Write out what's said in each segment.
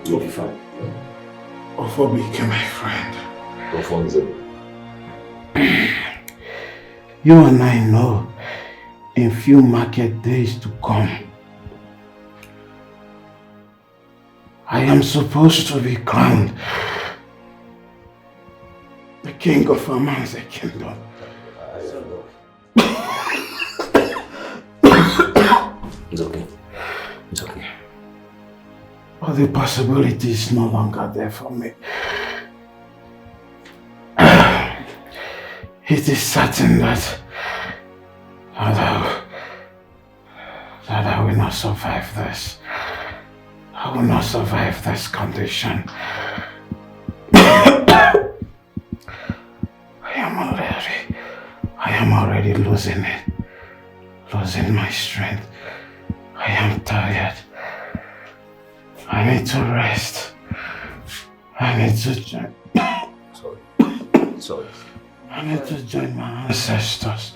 You'll be fine. Ofobike, my friend. Alfonso. You and I know in few market days to come, I am supposed to be crowned the king of Aman's kingdom. It's okay. It's okay. But the possibility is no longer there for me. It is certain that I will not survive this. I will not survive this condition. I am already losing it. Losing my strength. I am tired. I need to rest. I need to join. Sorry. I need to join my ancestors.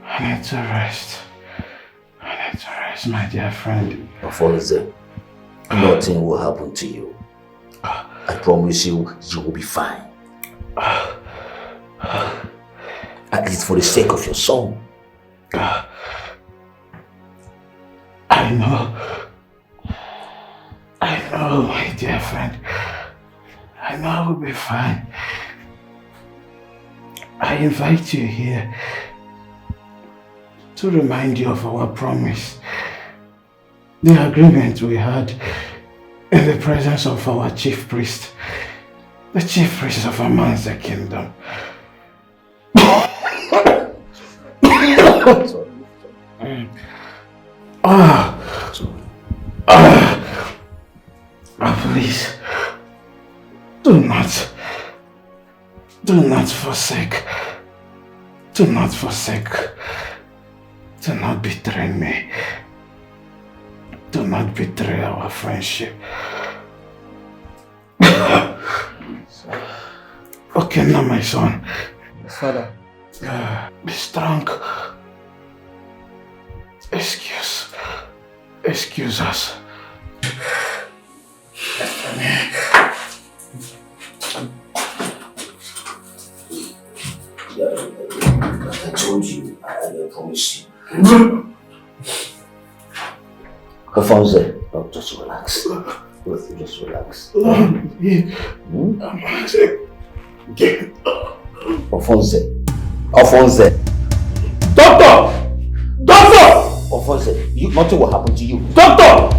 I need to rest. I need to rest, my dear friend. Alfonso, nothing will happen to you. I promise you, you will be fine. At least for the sake of your son. I know, my dear friend. I know I will be fine. I invite you here to remind you of our promise. The agreement we had in the presence of our chief priest. The chief priest of Aman's kingdom. Please, do not forsake, do not betray me, do not betray our friendship. Okay, now my son. Father. Be strong. Excuse us. I told you, I promise you. Alfonso, just relax. Just relax. Alfonso. Doctor! Alfonso, nothing will happen to you. Doctor!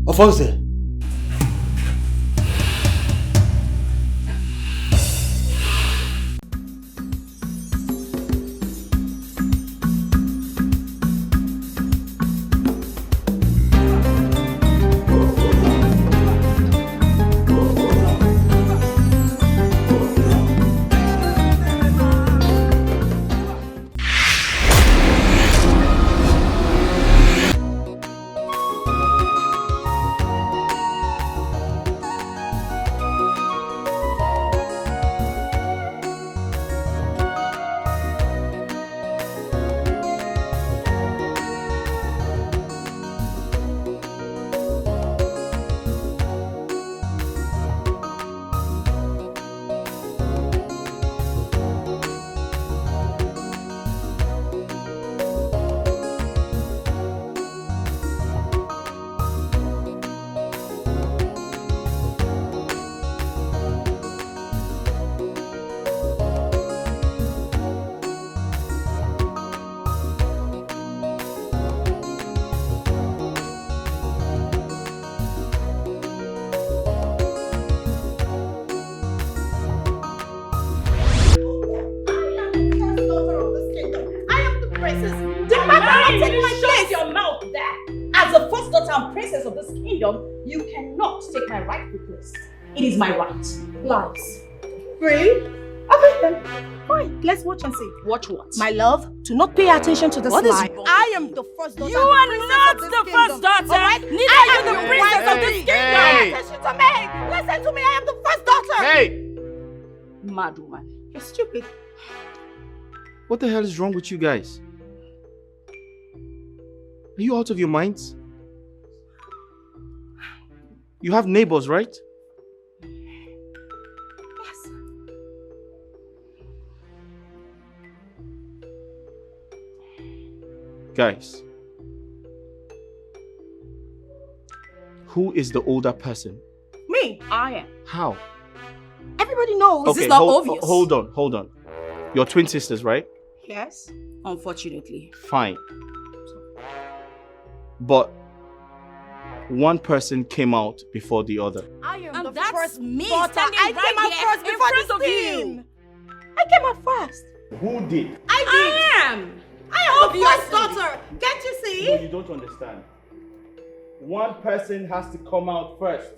Alfonso. You cannot take my rightful place. It is my right. Lies. Really? Okay then. Fine. Let's watch and see. Watch what? My love, do not pay attention to this What is lie. wrong I with am you? the first daughter. You and are princess not of this the kingdom. first daughter. Alright? Neither I are you am the your princess wife. of this kingdom. Pay attention to me. Listen to me. I am the first daughter. Hey! Mad woman. You're stupid. What the hell is wrong with you guys? Are you out of your minds? You have neighbors, right? Yes. Guys, who is the older person? Me. I am. How? Everybody knows. Okay, This is not obvious. hold on. You're twin sisters, right? Yes. Unfortunately. Fine. But one person came out before the other. I am And the that's first me daughter. standing I right came out here first in before front this of you. team. I came out first. Who did? I am. I am the first Obviously. daughter. Can't you see? No, you don't understand. One person has to come out first.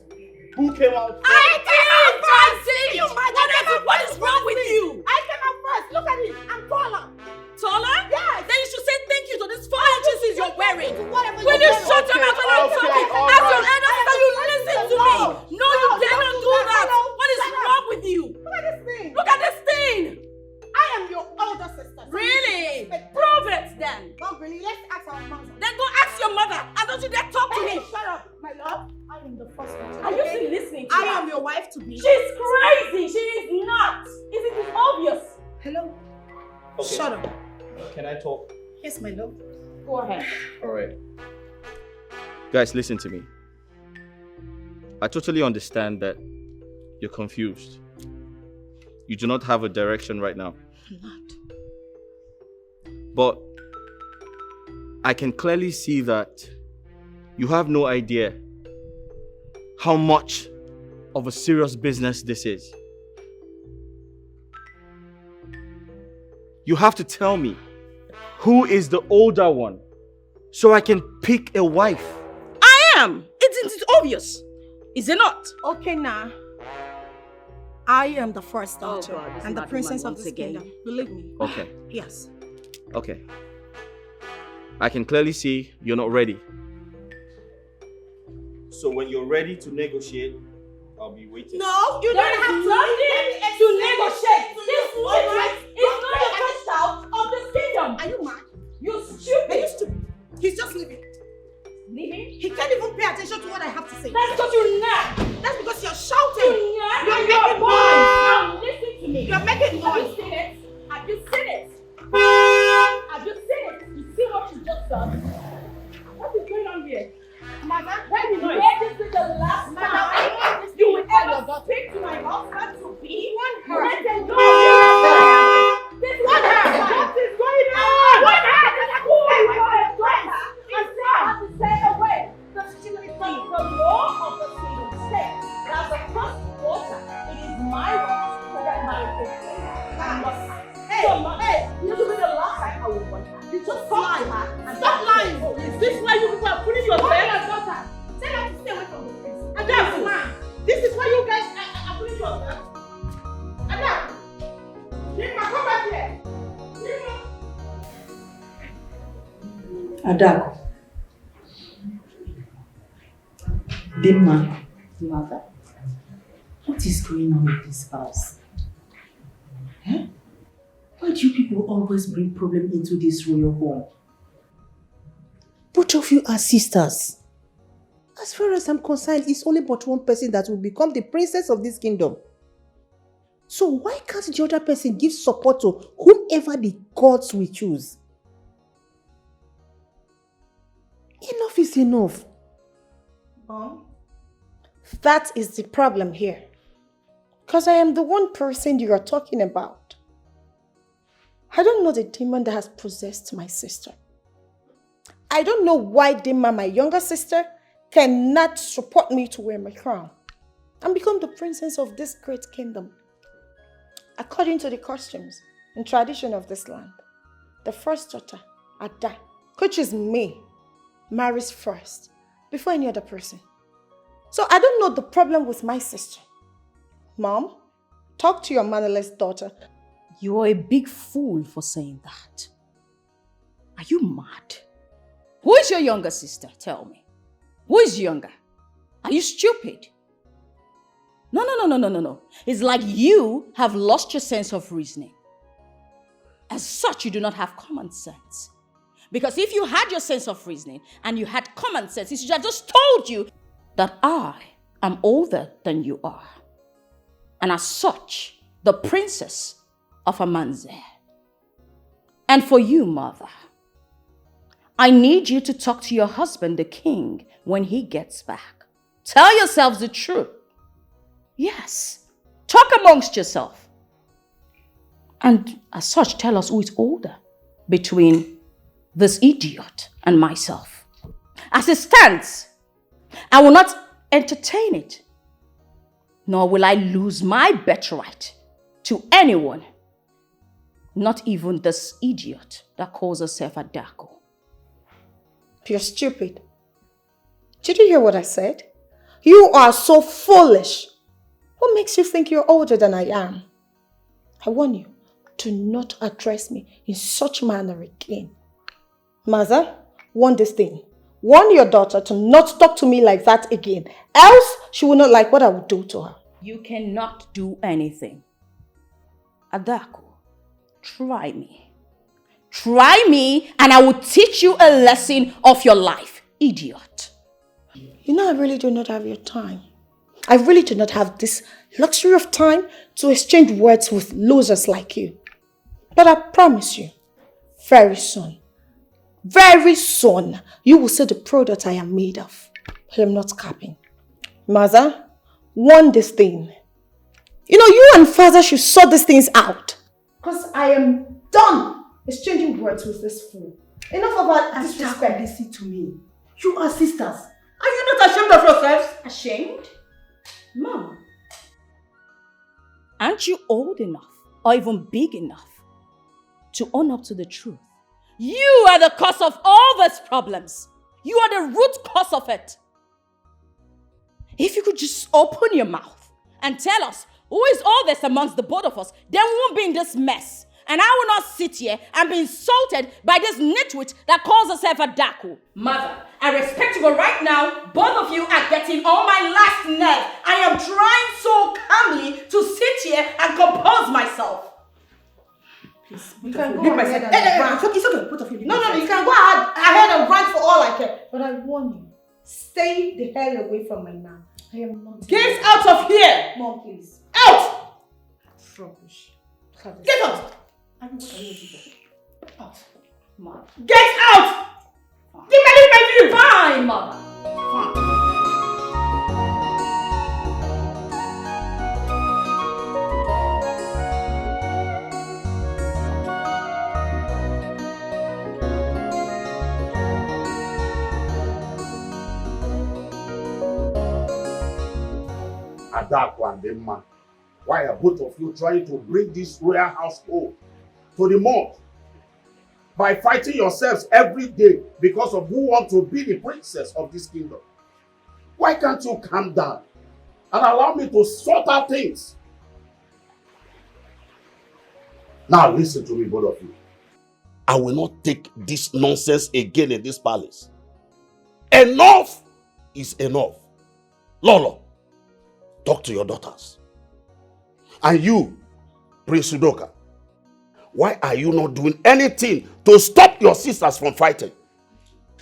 Who came out first? I came out first. You mad? what is wrong with you? I came out first. Look at it. I'm taller. Taller? Yes. Then you should say thank you to this 4 inches you're wearing. Whatever Will you're you wearing. shut your mouth when I'm okay, talking? all As your right. elder sister, you listen to me. No, you No, dare don't not do do that. that. Hello? What is Shut up. wrong with you? Look at this thing. Look at this thing. I am your older sister. So Really? respect. Prove it then. Not really. Let's ask our mother. Then go ask your mother. And don't you dare talk to Hey, me. shut up, my love. I am the first daughter. Are you okay? still listening to I her? am your wife to be. She's crazy. She is not. Isn't it obvious? Hello. Okay. Shut up. Can I talk? Yes, my love. Go ahead. Alright. Guys, listen to me. I totally understand that you're confused. You do not have a direction right now. I'm not. But I can clearly see that you have no idea how much of a serious business this is. You have to tell me who is the older one so I can pick a wife. I am. Isn't it obvious? Is it not? Okay, now. I am the first daughter God, this and the mad princess woman of this once again. kingdom. Believe me. Okay, Yes. okay. I can clearly see you're not ready. So when you're ready to negotiate, I'll be waiting. No, you There don't is have nothing to negotiate. This woman is not the first child of this kingdom. Are you mad? You Are you stupid. stupid? He's just leaving. Leaving? He can't even pay attention to what I have to say. That's because you're not. That's because you're shouting. You're You're your making boy. noise. Now listen to me. You're making Have you noise. seen it? Have you seen it? Have you seen it? You see what you just done? What is going on here? Mother, When you noise. hear this is the last Mother, time I want you will to your ever daughter. speak to my husband to be. her. Let them know you are This is What her? What is going on? What her? Who you are a daughter? And say how to say away. The law of the kingdom says that the first daughter, it is my right to get married to her. I must. Hey, So, Mother, hey, this will be the last time I will want her. You just Stop talk to lying. her and Stop that's lying. it. Is this why you people are putting your What bed? your daughter? Tell her to stay away from the prince. Adaku. This is why you guys are putting yourself. Adam, Nima, come back here. Nima. Adaku. Dimma. Mother. What is going on in this house? Eh? Why do you people always bring problem into this royal home? Both of you are sisters. As far as I'm concerned, it's only but one person that will become the princess of this kingdom. So why can't the other person give support to whomever the gods will choose? Enough is enough. Mom, that is the problem here. Because I am the one person you are talking about. I don't know the demon that has possessed my sister. I don't know why Dimma, my younger sister, cannot support me to wear my crown and become the princess of this great kingdom. According to the customs and tradition of this land, the first daughter, Ada, which is me, marries first before any other person. So I don't know the problem with my sister. Mom, talk to your motherless daughter You are a big fool for saying that. Are you mad? Who is your younger sister? Tell me. Who is younger? Are you stupid? No. It's like you have lost your sense of reasoning. As such, you do not have common sense. Because if you had your sense of reasoning and you had common sense, it should have just told you that I am older than you are. And as such, the princess of Amanze. And for you, mother, I need you to talk to your husband, the king, when he gets back. Tell yourselves the truth. Yes, talk amongst yourself. And as such, tell us who is older between this idiot and myself. As it stands, I will not entertain it, nor will I lose my birthright to anyone, not even this idiot that calls herself a Dako. You're stupid. Did you hear what I said? You are so foolish. What makes you think you're older than I am? I warn you, do not address me in such manner again. Mother, warn this thing. Warn your daughter to not talk to me like that again. Else, she will not like what I will do to her. You cannot do anything. Adako, try me. Try me and I will teach you a lesson of your life, idiot. You know, I really do not have your time. I really do not have this luxury of time to exchange words with losers like you. But I promise you, very soon, you will see the product I am made of. I am not capping. Mother, warn this thing. You know, you and father should sort these things out. Because I am done exchanging words with this fool. Enough about disrespect. Listen to me. You are sisters. Are you not ashamed of yourselves? Ashamed? Mom, aren't you old enough or even big enough to own up to the truth? You are the cause of all these problems. You are the root cause of it. If you could just open your mouth and tell us who is all this amongst the both of us, then we won't be in this mess. And I will not sit here and be insulted by this nitwit that calls herself a Daku. Mother, I respect you, but right now, both of you are getting on my last nerve. I am trying so calmly to sit here and compose myself. Please, you can go ahead and rant. It's okay, both of you. No, you can go ahead and rant for all I care. But I warn you, stay the hell away from my man. I am not. Get out of here! Mom, please. Out! Rubbish. Get out! Out. Mom. Get out! Give me my view! Fine, mother. Fine. Adako and Emma, why are both of you trying to bring this royal household to the mud by fighting yourselves every day because of who wants to be the princess of this kingdom? Why can't you calm down and allow me to sort out things? Now listen to me, both of you. I will not take this nonsense again in this palace. Enough is enough. Lolo, talk to your daughters. And you, Prince Udoka, why are you not doing anything to stop your sisters from fighting?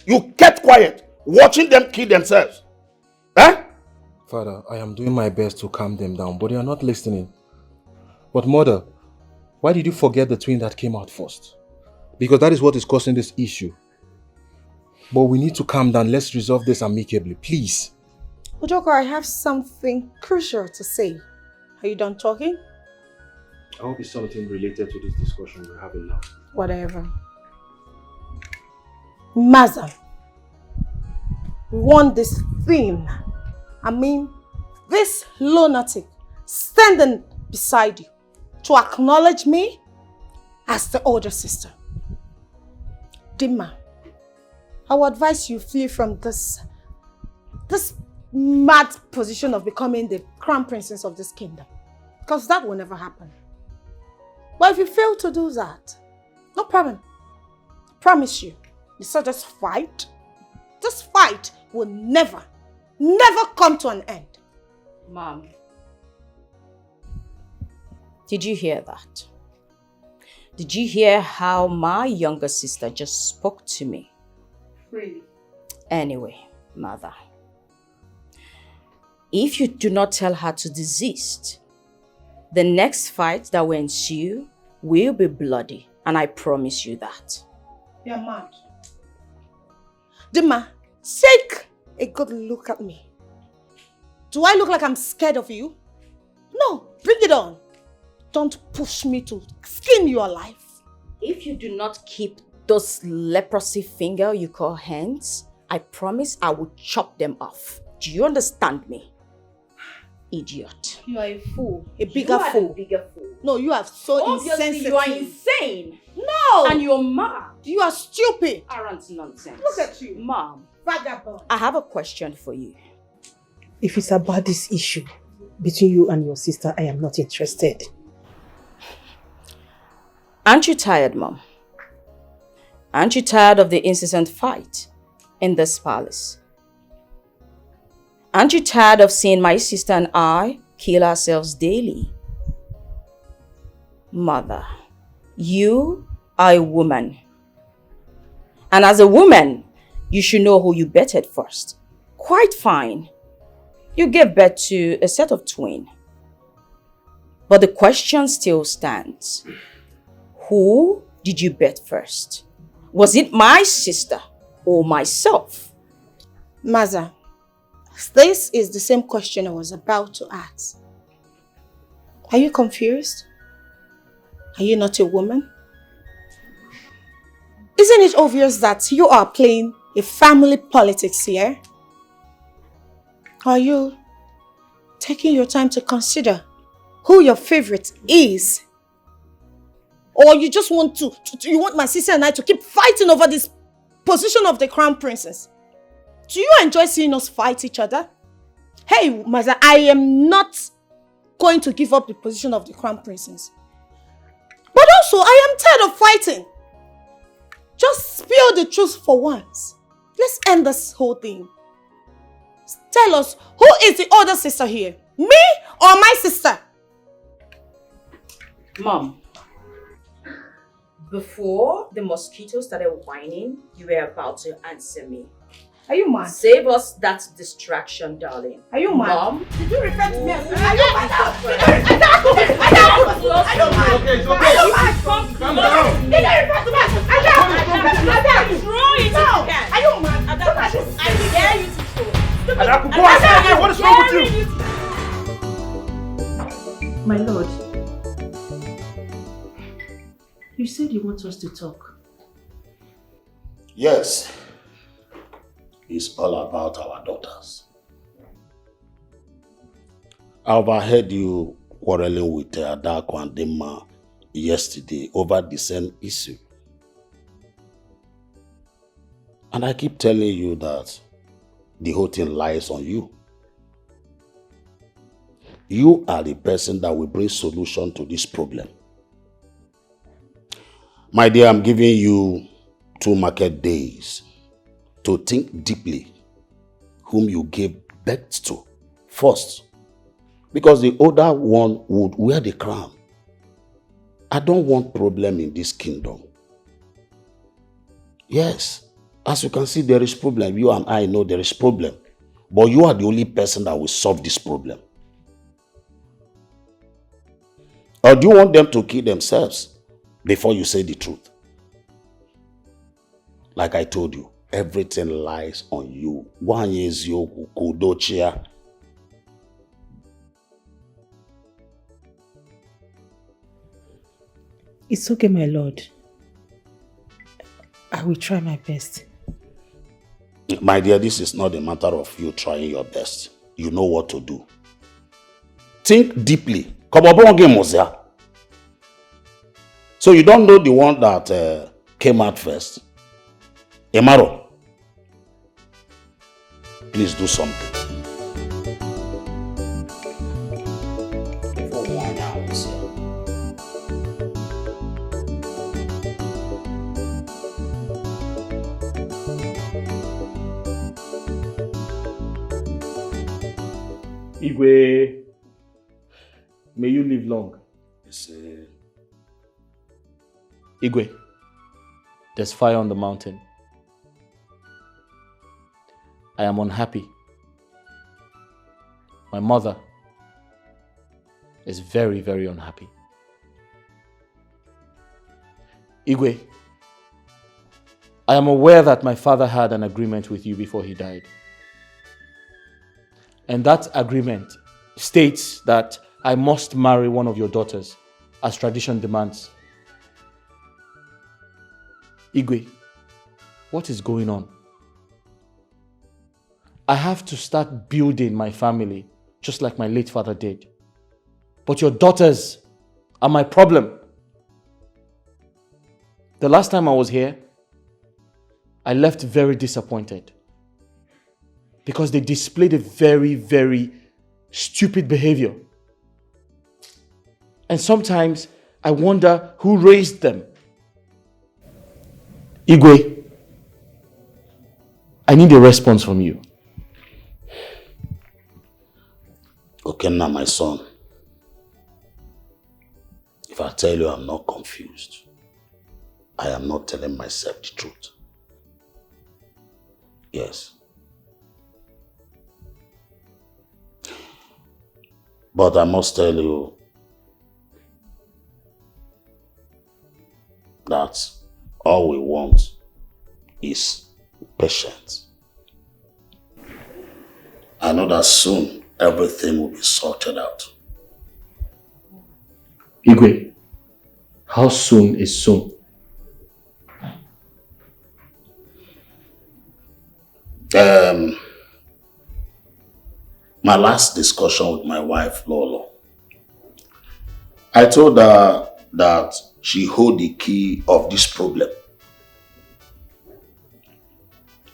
You kept quiet, watching them kill themselves. Eh? Father, I am doing my best to calm them down, but they are not listening. But mother, why did you forget the twin that came out first? Because that is what is causing this issue. But we need to calm down. Let's resolve this amicably, please. Udoka, I have something crucial to say. Are you done talking? I hope it's something related to this discussion we're having now. Whatever. Maza, want this thing. I mean, this lunatic standing beside you to acknowledge me as the older sister. Dima, I would advise you flee from this mad position of becoming the crown princess of this kingdom. Because that will never happen. But if you fail to do that, no problem. Promise you, this fight will never come to an end. Mom, did you hear that? Did you hear how my younger sister just spoke to me? Really? Anyway, mother, if you do not tell her to desist, the next fight that will ensue will be bloody, and I promise you that. You're mad. Dima, take a good look at me. Do I look like I'm scared of you? No, bring it on. Don't push me to skin your life. If you do not keep those leprosy finger you call hands, I promise I will chop them off. Do you understand me? Idiot. You are a fool. A bigger fool. No, you are so Obviously, insensitive. you are insane. No! And you're mad. You are stupid. Arrant nonsense. Look at you. Mom, Vagabond. I have a question for you. If it's about this issue between you and your sister, I am not interested. Aren't you tired, Mom? Aren't you tired of the incessant fight in this palace? Aren't you tired of seeing my sister and I kill ourselves daily? Mother, you are a woman. And as a woman, you should know who you betted first. Quite fine. You gave birth to a set of twins. But the question still stands. Who did you bet first? Was it my sister or myself? Maza, this is the same question I was about to ask. Are you confused? Are you not a woman? Isn't it obvious that you are playing a family politics here? Are you taking your time to consider who your favorite is? Or you just want you want my sister and I to keep fighting over this position of the crown princess? Do you enjoy seeing us fight each other? Hey, Maza, I am not going to give up the position of the crown princess. But also, I am tired of fighting. Just spill the truth for once. Let's end this whole thing. Tell us, who is the older sister here? Me or my sister? Mom, before the mosquitoes started whining, you were about to answer me. Are you mad? Save us that distraction, darling. Are you mad? Mom? Did you refer to me as... Are you mad? Okay, it's okay. Are you mad? Calm down. Did you refer to me as... Throw it if you can. Are you mad? I dare you to throw. Adaku, go outside. What is wrong with you? My lord, you said you want us to talk. Yes. It's all about our daughters. I overheard you quarreling with Adaku and Dima yesterday over the same issue. And I keep telling you that the whole thing lies on you. You are the person that will bring solution to this problem. My dear, I'm giving you 2 market days to think deeply whom you gave birth to first. Because the older one would wear the crown. I don't want problem in this kingdom. Yes, as you can see, there is problem. You and I know there is problem. But you are the only person that will solve this problem. Or do you want them to kill themselves before you say the truth? Like I told you, everything lies on you. One is your kudochia. It's okay, my lord. I will try my best. My dear, this is not a matter of you trying your best. You know what to do. Think deeply. So you don't know the one that came out first? Emaro, please do something. Igwe, may you live long. Yes, Igwe, there's fire on the mountain. I am unhappy. My mother is very, very unhappy. Igwe, I am aware that my father had an agreement with you before he died. And that agreement states that I must marry one of your daughters, as tradition demands. Igwe, what is going on? I have to start building my family, just like my late father did. But your daughters are my problem. The last time I was here, I left very disappointed because they displayed a very, very stupid behavior. And sometimes I wonder who raised them. Igwe, I need a response from you. Okay, now my son. If I tell you I'm not confused, I am not telling myself the truth. Yes. But I must tell you that all we want is patience. I know that soon everything will be sorted out. Igwe, how soon is soon? My last discussion with my wife, Lolo, I told her that she hold the key of this problem.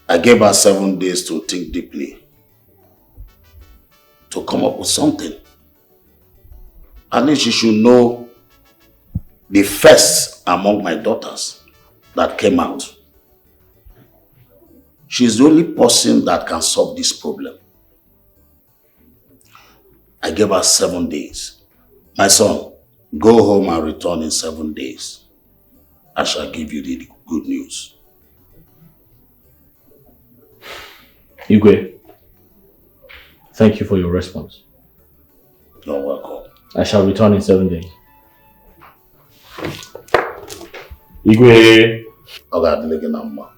I gave her 7 days to think deeply, to come up with something. At least she should know the first among my daughters that came out. She's the only person that can solve this problem. I gave her 7 days. My son, go home and return in 7 days. I shall give you the good news. Igwe, thank you for your response. You're welcome. I shall return in 7 days. Igwe,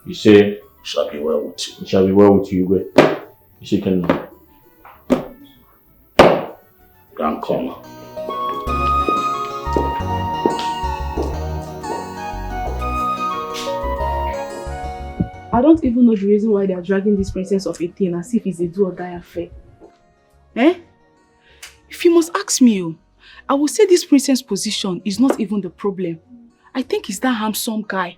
you say, shall be well with you. It shall be well with you, Igwe. You can Grand corner. I don't even know the reason why they are dragging this princess of 18 as if it's a do or die affair. Eh? If you must ask me, I will say this princess position is not even the problem. I think it's that handsome guy.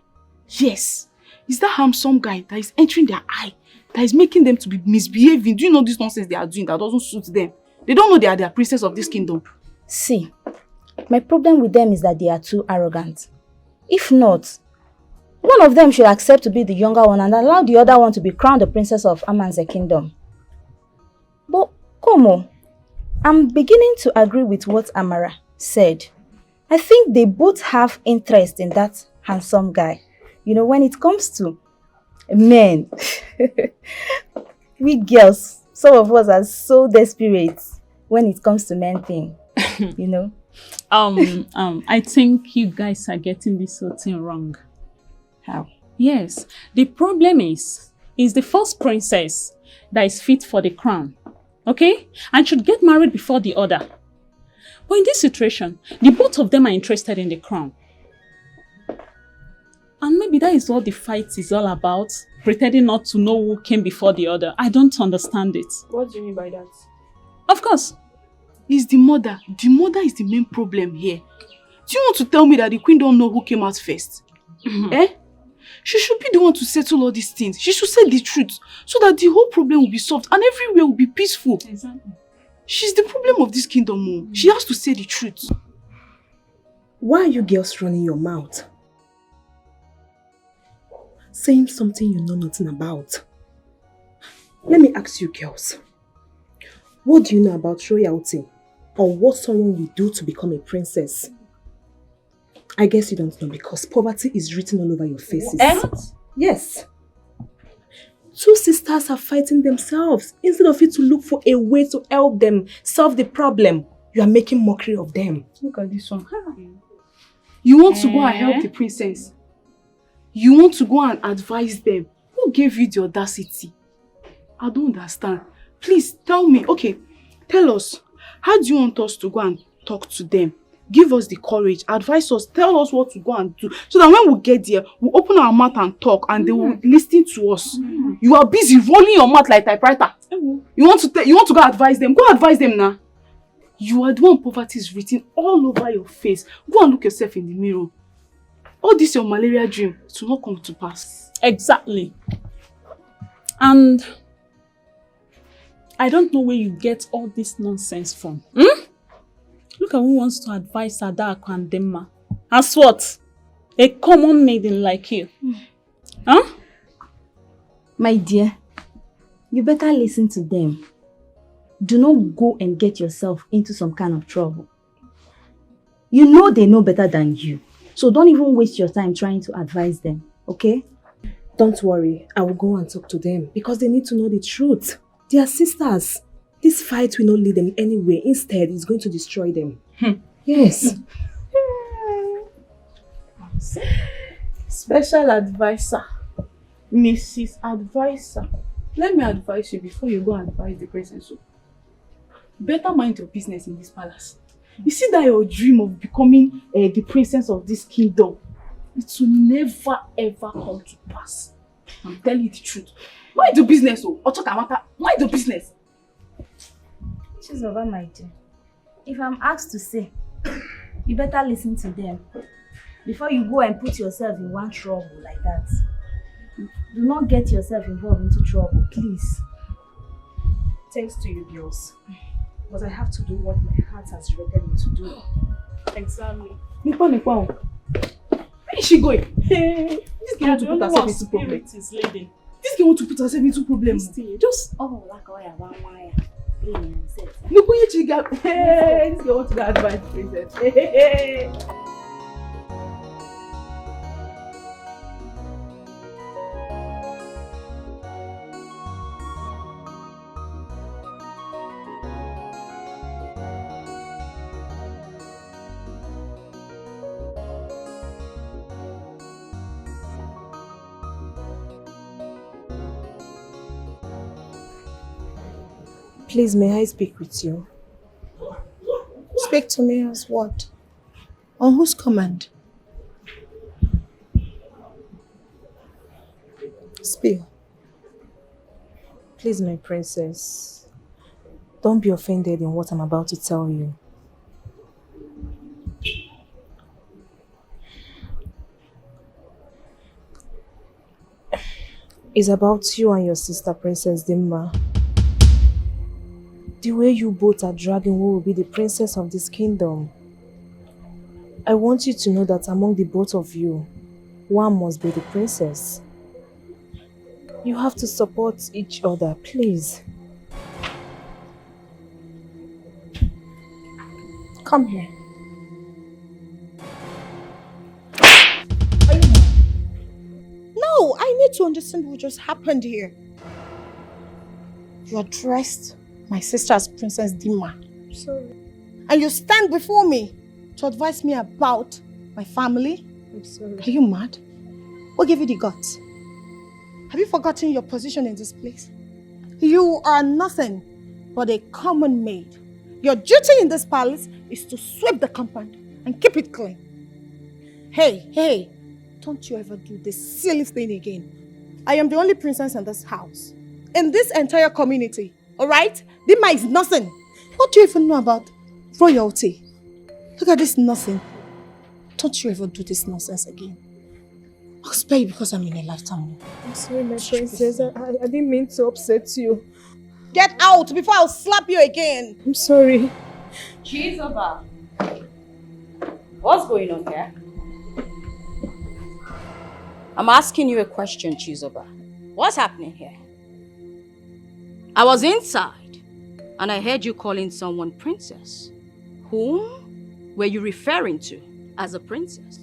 Yes, it's that handsome guy that is entering their eye, that is making them to be misbehaving. Do you know this nonsense they are doing that doesn't suit them? They don't know they are the princess of this kingdom. See, my problem with them is that they are too arrogant. If not, one of them should accept to be the younger one and allow the other one to be crowned the princess of Amanze kingdom. But, Komo, I'm beginning to agree with what Amara said. I think they both have interest in that handsome guy. You know, when it comes to men, we girls, some of us are so desperate when it comes to men thing, you know. I think you guys are getting this whole thing wrong. How? Yes, the problem is the first princess that is fit for the crown, okay? And should get married before the other. But in this situation, the both of them are interested in the crown. And maybe that is what the fight is all about, pretending not to know who came before the other. I don't understand it. What do you mean by that? Of course. It's the mother. The mother is the main problem here. Do you want to tell me that the queen don't know who came out first? Eh? She should be the one to settle all these things. She should say the truth so that the whole problem will be solved and everywhere will be peaceful. Exactly. She's the problem of this kingdom. She has to say the truth. Why are you girls running your mouth? Saying something you know nothing about. Let me ask you girls. What do you know about royalty? Or what someone will do to become a princess? I guess you don't know because poverty is written all over your faces. What? Yes. Two sisters are fighting themselves. Instead of you to look for a way to help them solve the problem, you are making mockery of them. Look at this one. You want to go and help the princess? You want to go and advise them? Who gave you the audacity? I don't understand. Please tell me. Okay, tell us. How do you want us to go and talk to them? Give us the courage, advise us, tell us what to go and do. So that when we get there, we'll open our mouth and talk and they will listen to us. You are busy rolling your mouth like typewriter. You want to go advise them? Go advise them now. You are the one poverty is written all over your face. Go and look yourself in the mirror. All this your malaria dream to not come to pass. Exactly. And I don't know where you get all this nonsense from. Look at who wants to advise Adako and Demma. As what? A common maiden like you. Huh? My dear, you better listen to them. Do not go and get yourself into some kind of trouble. You know they know better than you. So don't even waste your time trying to advise them, okay? Don't worry, I will go and talk to them because they need to know the truth. They are sisters. This fight will not lead them anywhere. Instead, it's going to destroy them. Yes. Special advisor. Mrs. Advisor. Let me advise you before you go and advise the princess. Better mind your business in this palace. You see that your dream of becoming the princess of this kingdom, it will never ever come to pass. I'm telling you the truth. Mind your business, mind your business. She's over, my dear. If I'm asked to say, you better listen to them before you go and put yourself in one trouble like that. Do not get yourself involved into trouble, please. Thanks to you, girls. But I have to do what my heart has directed me to do. Exactly. Nipa. Where is she going? Hey, this girl want to put herself into problem. This girl want to put herself into problem. Just look where you got. Hey, this girl want to go advise the princess. Hey. Please, may I speak with you? Speak to me as what? On whose command? Speak. Please, my princess, don't be offended in what I'm about to tell you. It's about you and your sister, Princess Dimma. The way you both are dragging who will be the princess of this kingdom. I want you to know that among the both of you, one must be the princess. You have to support each other, please. Come here. No, I need to understand what just happened here. You are dressed my sister's Princess Dimma. Sorry. And you stand before me to advise me about my family? I'm sorry. Are you mad? What gave you the guts? Have you forgotten your position in this place? You are nothing but a common maid. Your duty in this palace is to sweep the compound and keep it clean. Hey, don't you ever do this silly thing again. I am the only princess in this house. In this entire community. Alright? Dimma is nothing. What do you even know about royalty? Look at this nothing. Don't you ever do this nonsense again. I'll spare you because I'm in a lifetime. I'm sorry, my princess. I didn't mean to upset you. Get out before I'll slap you again. I'm sorry. Chizoba. What's going on here? I'm asking you a question, Chizoba. What's happening here? I was inside And I heard you calling someone princess. Whom were you referring to as a princess?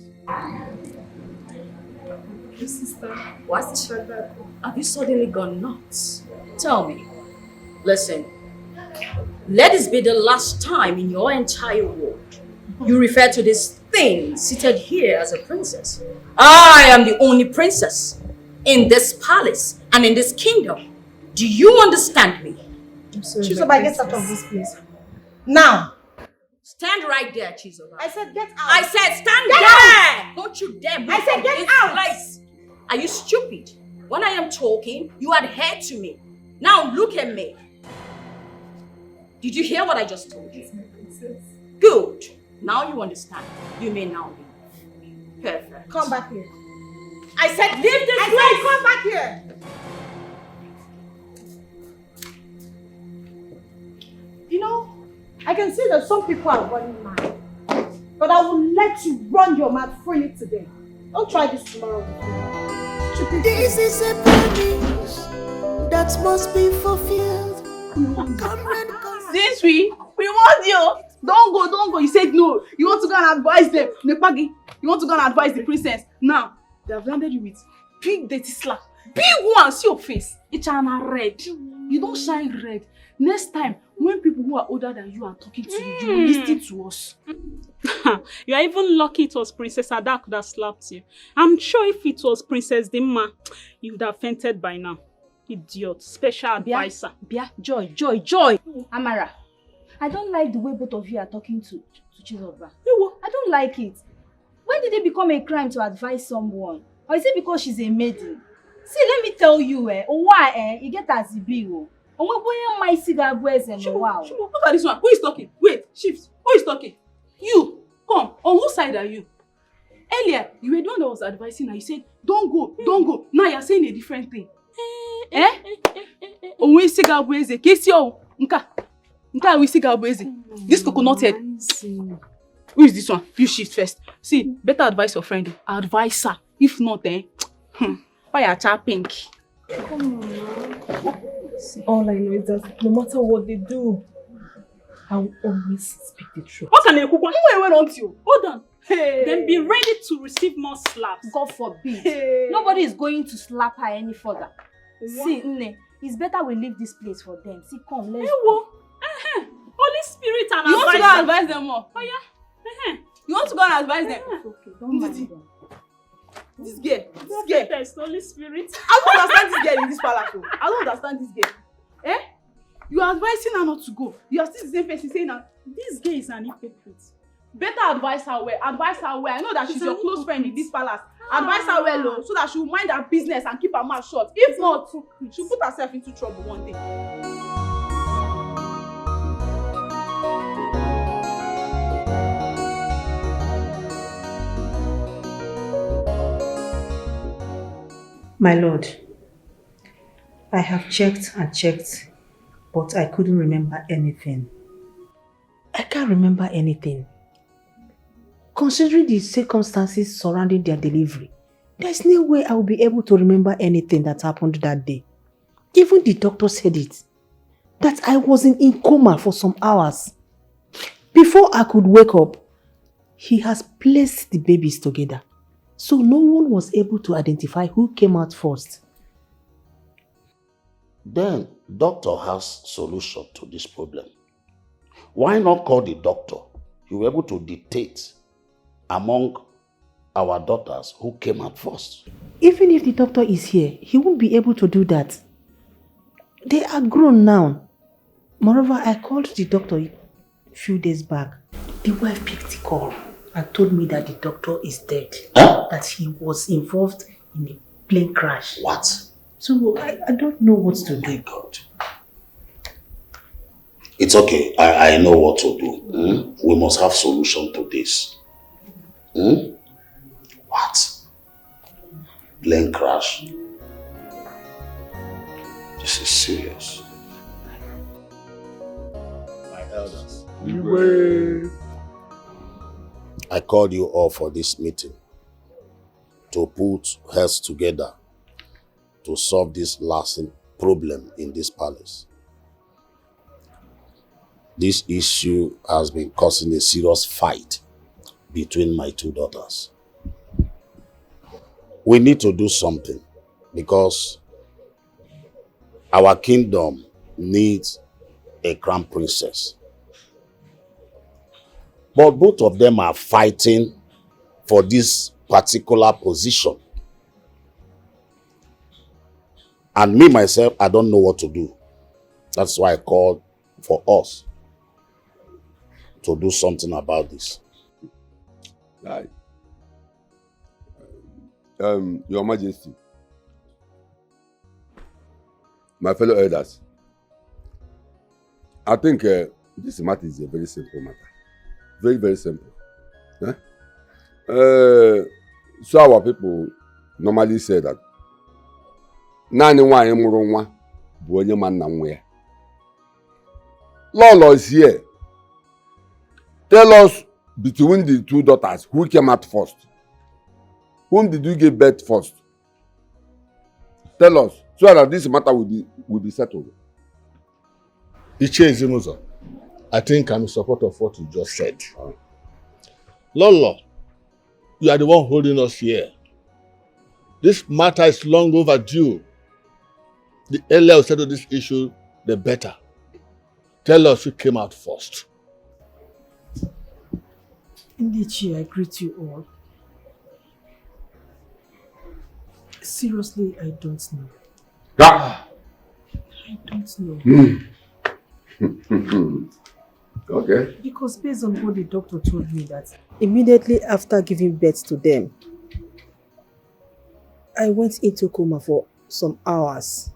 Sister, What? Have you suddenly gone nuts? Tell me. Listen, let this be the last time in your entire world you refer to this thing seated here as a princess. I am the only princess in this palace and in this kingdom. Do you understand me? Chizoba, get out of this place. Now! Stand right there, Chizoba. I said get out. I said stand Get there! Don't you dare move I said from get this out! place. Are you stupid? When I am talking, you adhere to me. Now look at me. Did you hear what I just told you? Good. Now you understand. You may now leave. Perfect. Come back here. I said leave this place! I said come back here! You know, I can see that some people are running mad. But I will let you run your mouth freely today. Don't try this tomorrow with me. This is a promise that must be fulfilled. Since we want you. Don't go. You said no. You want to go and advise them. Nepagi, you want to go and advise the princess. Now, they have landed you with big dirty slap. Big one, see your face. It's red. You don't shine red. Next time, when people who are older than you are talking to you, you will listen to us. You are even lucky it was Princess Ada that slapped you. I'm sure if it was Princess Dimma, you would have fainted by now. Idiot. Special advisor. Bia, joy. Amara, I don't like the way both of you are talking to Chizoba. I don't like it. When did it become a crime to advise someone? Or is it because she's a maiden? See, let me tell you, why you get as a bill. Look at this one. Who is talking? Wait, shift. Who is talking? You. Come. On whose side are you? Earlier, you were the one that was advising her. You said, don't go. Now you're saying a different thing. This coconut head. Who is this one? You shift first. See, better advise your friend. Advise her. If not, why are you pink? Come on now. All I know is that no matter what they do, I will always speak the truth. What can I cook? Hold on. Hey. Then be ready to receive more slaps. God forbid. Hey. Nobody is going to slap her any further. What? See, Nne, it's better we leave this place for them. See, come, let's go. Holy Spirit and you want to go and advise them more? Oh yeah? You want to go and advise them? It's okay, don't mind them. This girl. There's Holy Spirit. I don't understand this girl in this palace. I don't understand this girl. You are advising her not to go. You are still the same person saying that this girl is an hypocrite. Better advise her well. I know that she's your close friend in this palace. Advise her well, so that she will mind her business and keep her mouth shut. If not, she'll put herself into trouble one day. My lord, I have checked and checked, but I couldn't remember anything. I can't remember anything. Considering the circumstances surrounding their delivery, there's no way I will be able to remember anything that happened that day. Even the doctor said it, that I was in coma for some hours. Before I could wake up, he has placed the babies together. So no one was able to identify who came out first. Then doctor has solution to this problem. Why not call the doctor? He will be able to dictate among our daughters who came out first. Even if the doctor is here, he won't be able to do that. They are grown now. Moreover, I called the doctor a few days back. The wife picked the call and told me that the doctor is dead. Huh? That he was involved in a plane crash. What? So I don't know what to do. My God. It's okay. I know what to do. We must have solution to this. What? Plane crash. This is serious. My elders. I called you all for this meeting to put heads together to solve this lasting problem in this palace. this issue has been causing a serious fight between my two daughters. We need to do something because our kingdom needs a crown princess. But both of them are fighting for this particular position. And me, myself, I don't know what to do. That's why I called for us to do something about this. Right. Your Majesty, my fellow elders, I think this matter is a very simple matter. Very, very simple. So our people normally say that nani nwaanyị mụrụ nwa bụ onye ma nna nwa ya. Lolo is here. Tell us between the two daughters who came out first. Whom did you give birth first? Tell us so that this matter will be settled. Ichie, I think I'm in support of what you just said. Lolo, you are the one holding us here. This matter is long overdue. The earlier we settle this issue, the better. Tell us who came out first. Ndichi, I greet you all. Seriously, I don't know. Ah. I don't know. Okay. Because based on what the doctor told me that immediately after giving birth to them, I went into coma for some hours.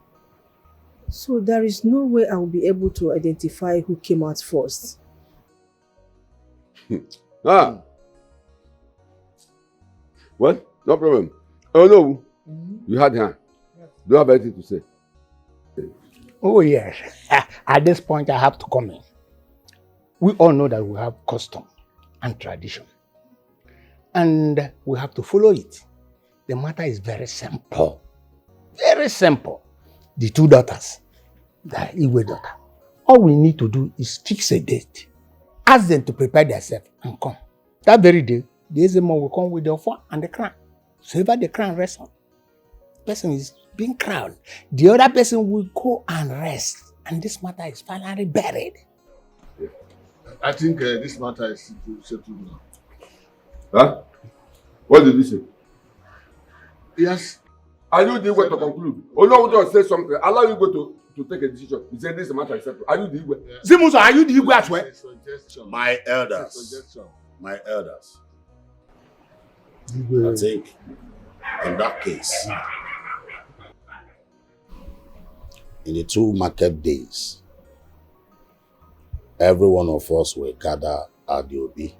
So there is no way I will be able to identify who came out first. Well, no problem. Oh no, you had her. Do you have anything to say? Oh yes. At this point I have to comment. We all know that we have custom and tradition. And we have to follow it. The matter is very simple. Very simple. The two daughters, the Igwe daughter, all we need to do is fix a date. Ask them to prepare themselves and come. That very day, the Ezemo will come with the offer and the crown. So ever the crown rests on, the person is being crowned. The other person will go and rest. And this matter is finally buried. I think this matter is settled now. Huh? What did you say? Yes. Are you the way to conclude? Oh no, we just say something. Allow you go to take a decision. You say this matter is settled. Are you the way? Zimuzo, are you the way as well? My elders. My elders. I think in that case, in the 2 market days, every one of us will gather at the Obi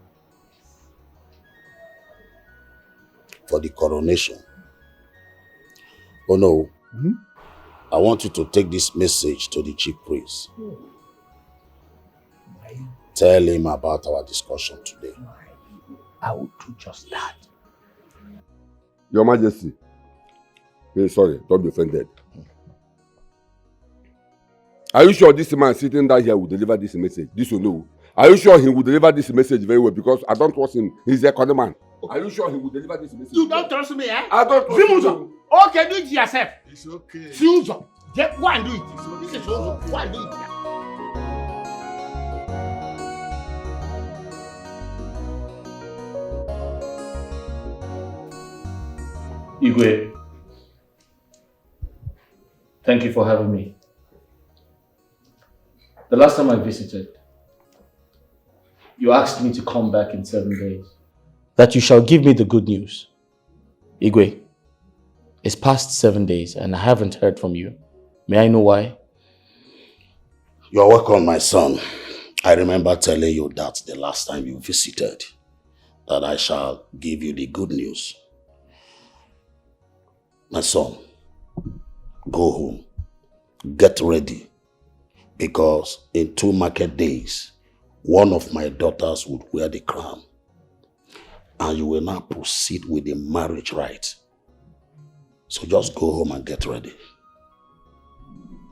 for the coronation. Oh no, I want you to take this message to the chief priest. Tell him about our discussion today. I will do just that. Your Majesty, sorry, don't be offended. Are you sure this man sitting down here will deliver this message? This will know. Are you sure he will deliver this message very well? Because I don't trust him. He's a con man. Are you sure he will deliver this message? You don't trust me, eh? I don't trust you. Okay, do it yourself. It's okay. Susan, just go and do it. This is Susan. Go and do it. Igwe, thank you for having me. The last time I visited, you asked me to come back in 7 days. That you shall give me the good news. Igwe, it's past 7 days and I haven't heard from you. May I know why? You're welcome, my son. I remember telling you that the last time you visited, that I shall give you the good news. My son, go home, get ready, because in 2 market days, one of my daughters would wear the crown, and you will now proceed with the marriage rite. So just go home and get ready.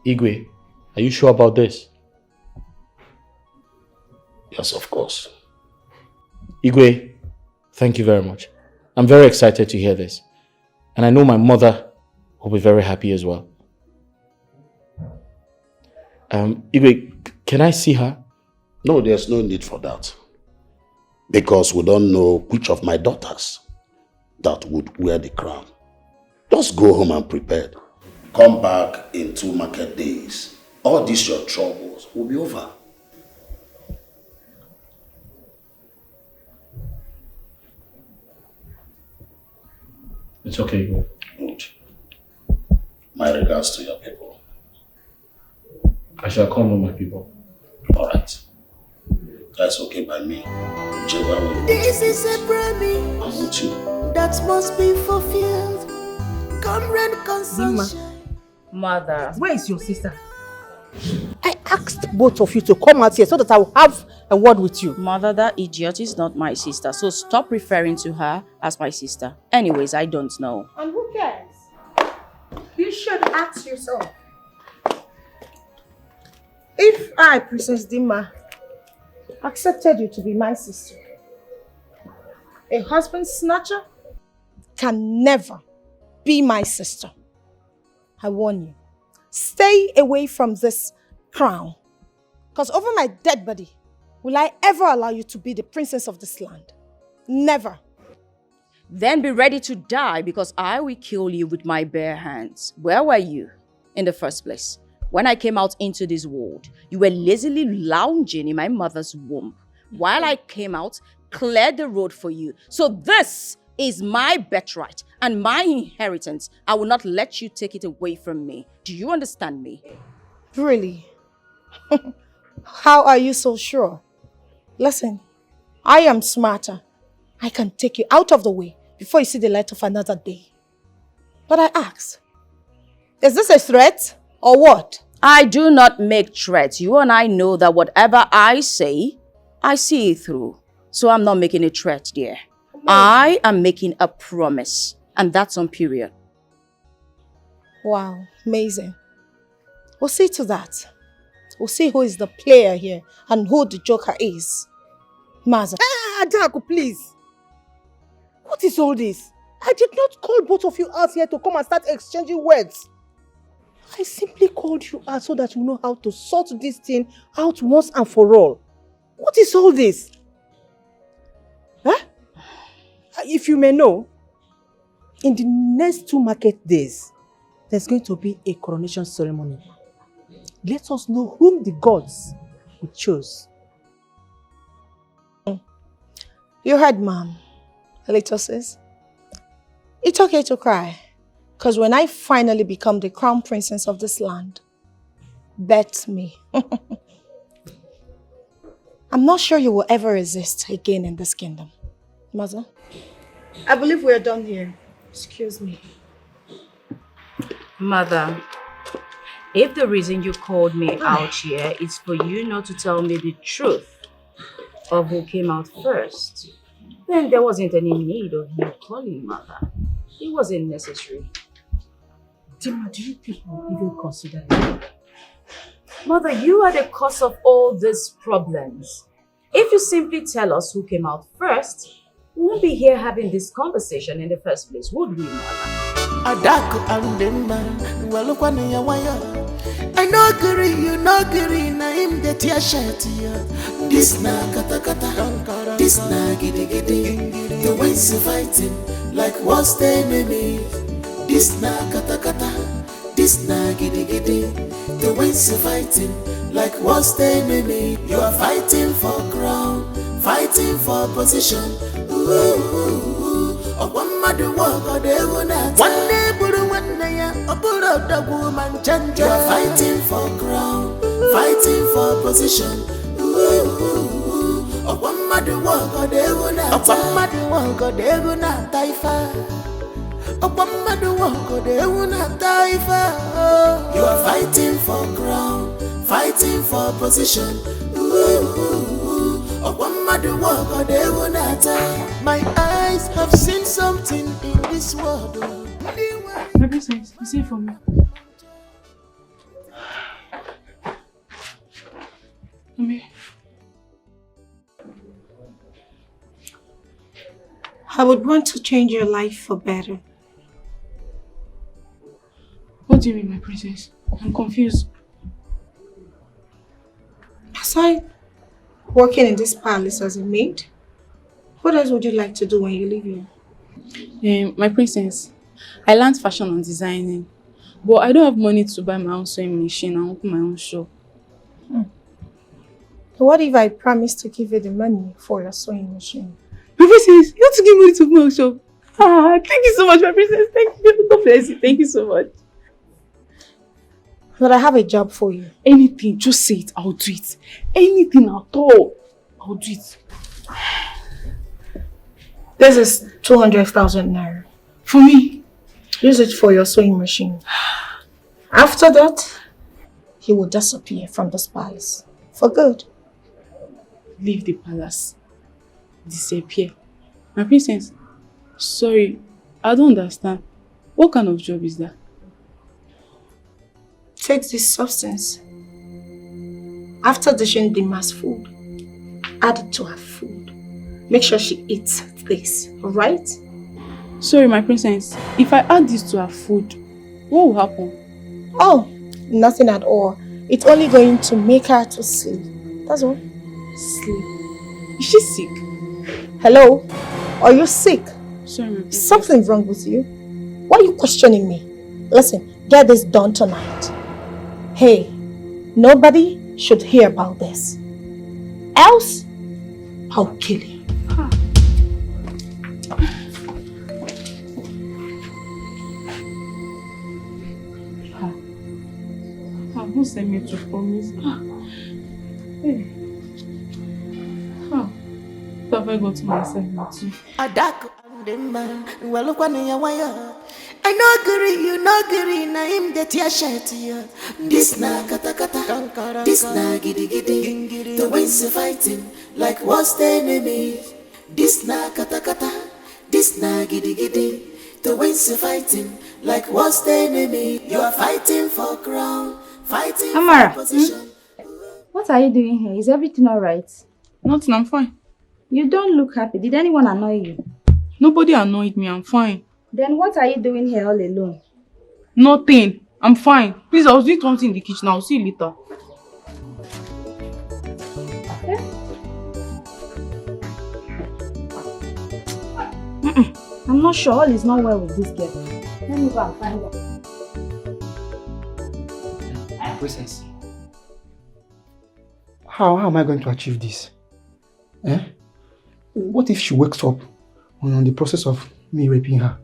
Igwe, are you sure about this? Yes, of course. Igwe, thank you very much. I'm very excited to hear this. And I know my mother will be very happy as well. Igwe, can I see her? No, there's no need for that. Because we don't know which of my daughters that would wear the crown. Just go home and prepare. Come back in 2 market days. All these your troubles will be over. It's okay, Igwe. Good. My regards to your people. I shall come with my people. Alright. That's okay by me. Whichever way. This is a promise I want you. that must be fulfilled. Comrade consumption. Mother. Where is your sister? I asked both of you to come out here so that I will have a word with you. Mother, that idiot is not my sister, so stop referring to her as my sister. Anyways, I don't know. And who cares? You should ask yourself. If I, Princess Dima, accepted you to be my sister, a husband snatcher can never be my sister. I warn you, stay away from this crown. Because over my dead body, will I ever allow you to be the princess of this land? Never. Then be ready to die because I will kill you with my bare hands. Where were you in the first place? When I came out into this world, you were lazily lounging in my mother's womb. While I came out, cleared the road for you. So this is my birthright and my inheritance. I will not let you take it away from me. Do you understand me? Really? How are you so sure? Listen, I am smarter. I can take you out of the way before you see the light of another day. But I ask, is this a threat or what? I do not make threats. You and I know that whatever I say, I see it through. So I'm not making a threat, dear. I am making a promise. And that's on period. Wow, amazing. We'll see to that. We'll see who is the player here and who the joker is. Maza. Adaku, please. What is all this? I did not call both of you out here to come and start exchanging words. I simply called you out so that you know how to sort this thing out once and for all. What is all this? Huh? If you may know, in the next 2 market days, there's going to be a coronation ceremony. Let us know whom the gods will choose. You heard, Mom. Little sis. It's okay to cry. Because when I finally become the crown princess of this land, bet me. I'm not sure you will ever resist again in this kingdom. Mother, I believe we're done here. Excuse me. Mother, if the reason you called me out here is for you not to tell me the truth of who came out first, then there wasn't any need of you calling Mother. It wasn't necessary. Dima, do you people even consider it? Mother, you are the cause of all these problems. If you simply tell us who came out first, we won't be here having this conversation in the first place, would we, Mother? Adaku andema, walukwane ya waya. I no agree, you no agree, na him the tia shati. This na kata kata, this na gidi gidi. The ways of fighting, like what's the enemy? This na kata kata, this na gidi gidi. The ways of fighting, like what's the enemy? You are fighting for crown, fighting for position. One mother walk or they will not. One day, one day, a pull out the woman. You are fighting for crown, fighting for position. One mother walk or they will not. One mother walk or they will not die far. One mother walk or they will not die far. You are fighting for crown, fighting for position. One mother walk or they will not die. My eyes have seen something in this world. My princess, you see for me. Mommy. I would want to change your life for better. What do you mean, my princess? I'm confused. Aside working in this palace as a maid, what else would you like to do when you leave here? My princess, I learned fashion and designing, but I don't have money to buy my own sewing machine and open my own shop. What if I promise to give you the money for your sewing machine? My princess, you have to give money to open my own shop. Thank you so much, my princess. Thank you. God bless you. Thank you so much. But I have a job for you. Anything, just say it, I'll do it. Anything at all, I'll do it. This is 200,000 naira. For me? Use it for your sewing machine. After that, you will disappear from this palace. For good. Leave the palace. Disappear. My princess, sorry, I don't understand. What kind of job is that? Take this substance. After dishing the mass food, add it to her food. Make sure she eats this, alright? Sorry, my princess. If I add this to her food, what will happen? Oh, nothing at all. It's only going to make her to sleep. That's all. Sleep? Is she sick? Hello? Are you sick? Sorry, my princess. Something wrong with you? Why are you questioning me? Listen, get this done tonight. Hey, nobody should hear about this. Else, I'll kill you. Who sent me to promise? Hey. What have I got to myself too? I no agree, you no agree, na him get your shirt here. This na kata kata, this na giddy giddy. The winds are fighting like what's the enemy? This na kata kata, this na giddy giddy. The winds are fighting like what's the enemy? You are fighting for crown, fighting Amara, for position. What are you doing here? Is everything alright? Nothing, I'm fine. You don't look happy. Did anyone annoy you? Nobody annoyed me, I'm fine. Then what are you doing here all alone? Nothing, I'm fine. Please, I was doing something in the kitchen. I'll see you later. I'm not sure all is not well with this girl. Let me go and find her. Princess. How am I going to achieve this? What if she wakes up on the process of me raping her?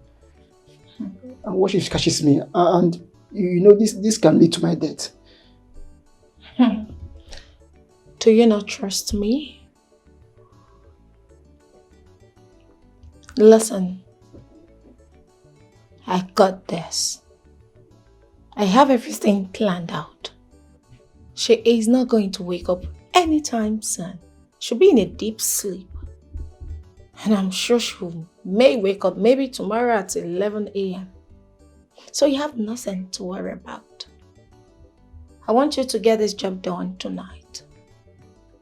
And what if she catches me? And you know this can lead to my death. Do you not trust me? Listen, I got this. I have everything planned out. She is not going to wake up anytime soon. She'll be in a deep sleep. And I'm sure she may wake up maybe tomorrow at 11 a.m. So you have nothing to worry about. I want you to get this job done tonight.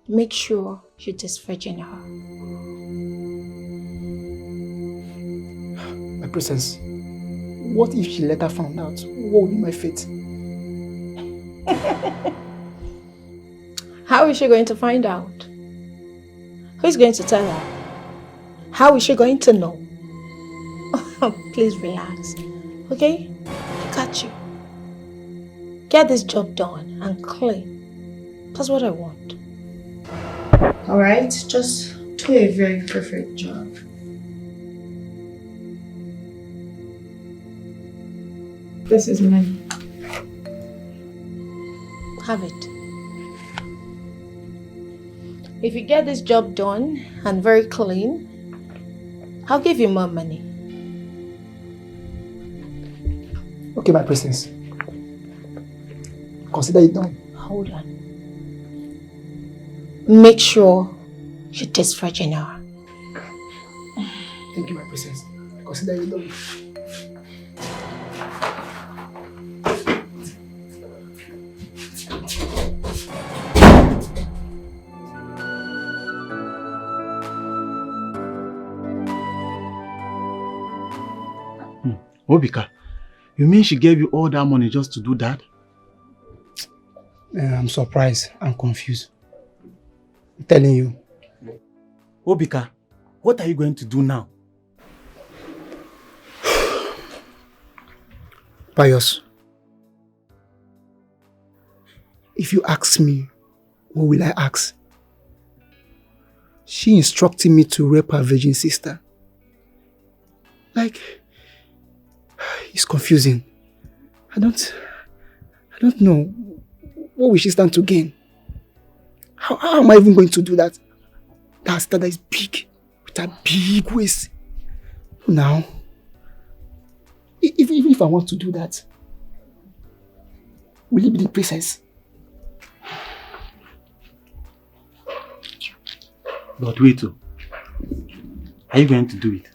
Make sure you disvirgin her. My princess, what if she later found out? What would be my fate? How is she going to find out? Who's going to tell her? How is she going to know? Please relax, okay? I got you. Get this job done and clean. That's what I want. Alright, just do a very perfect job. This is money. Have it. If you get this job done and very clean, I'll give you more money. Okay, my princess. Consider it done. Hold on. Make sure you disvirgin her. Thank you, my princess. Consider it done. Obika, you mean she gave you all that money just to do that? I'm surprised and confused. I'm telling you. Obika, what are you going to do now? Pius, if you ask me, what will I ask? She instructed me to rape her virgin sister. Like, it's confusing. I don't know. What will she stand to gain? How am I even going to do that? That sister is big, with a big waist. Now, if I want to do that, will it be the princess? But wait, are you going to do it?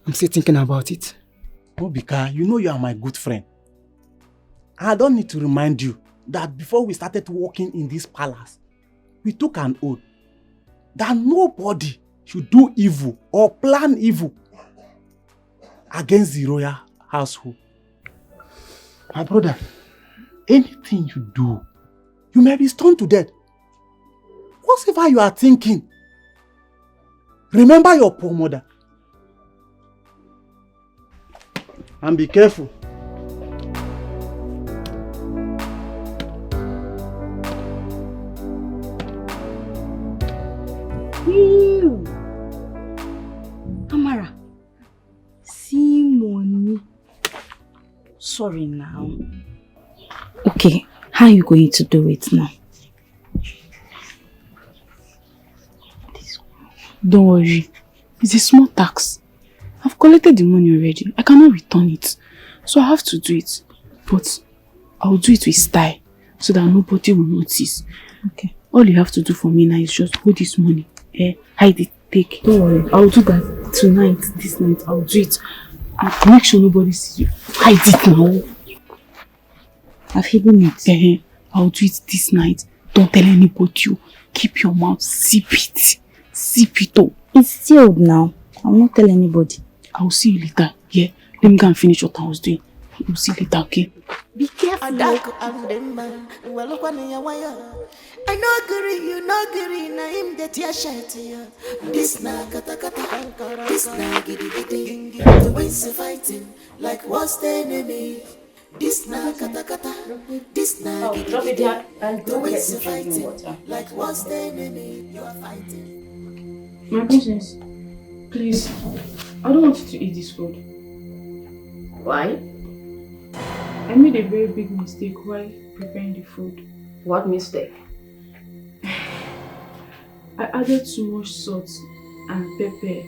I'm still thinking about it. Obika, you know you are my good friend. I don't need to remind you that before we started working in this palace, we took an oath that nobody should do evil or plan evil against the royal household. My brother, anything you do, you may be stoned to death. Whatever you are thinking, remember your poor mother. And be careful. Amara, see money. Sorry now. Okay, how are you going to do it now? Don't worry. It's a small tax. I've collected the money already. I cannot return it. So I have to do it. But I'll do it with style so that nobody will notice. Okay. All you have to do for me now is just hold this money. Hide it. Take. Don't worry. I'll do that tonight. This night. I'll do it. I'll make sure nobody sees you. Hide it now. I've hidden it. I'll do it this night. Don't tell anybody. Keep your mouth. Sip it. Sip it all. It's sealed now. I'll not tell anybody. I'll see you later. Yeah. Let me go and finish what I was doing. We'll see you later, okay? Be careful. I know agree, you know agree, na him get your shirt here. This na kata kata, this na giddy giddy. The ways of fighting, like what's the enemy? This na kata kata, this na giddy giddy. The ways of fighting, like what's the enemy? You are fighting. My princess, please, I don't want you to eat this food. Why? I made a very big mistake while preparing the food. What mistake? I added too much salt and pepper.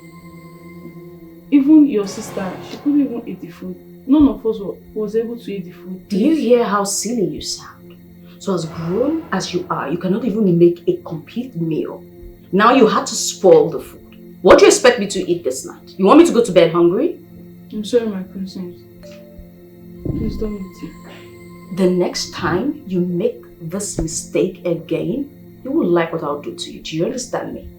Even your sister, she couldn't even eat the food. None of us was able to eat the food. Do you hear how silly you sound? So as grown as you are, you cannot even make a complete meal. Now you had to spoil the food. What do you expect me to eat this night? You want me to go to bed hungry? I'm sorry, my princess. Please don't eat it. The next time you make this mistake again, you will like what I'll do to you. Do you understand me?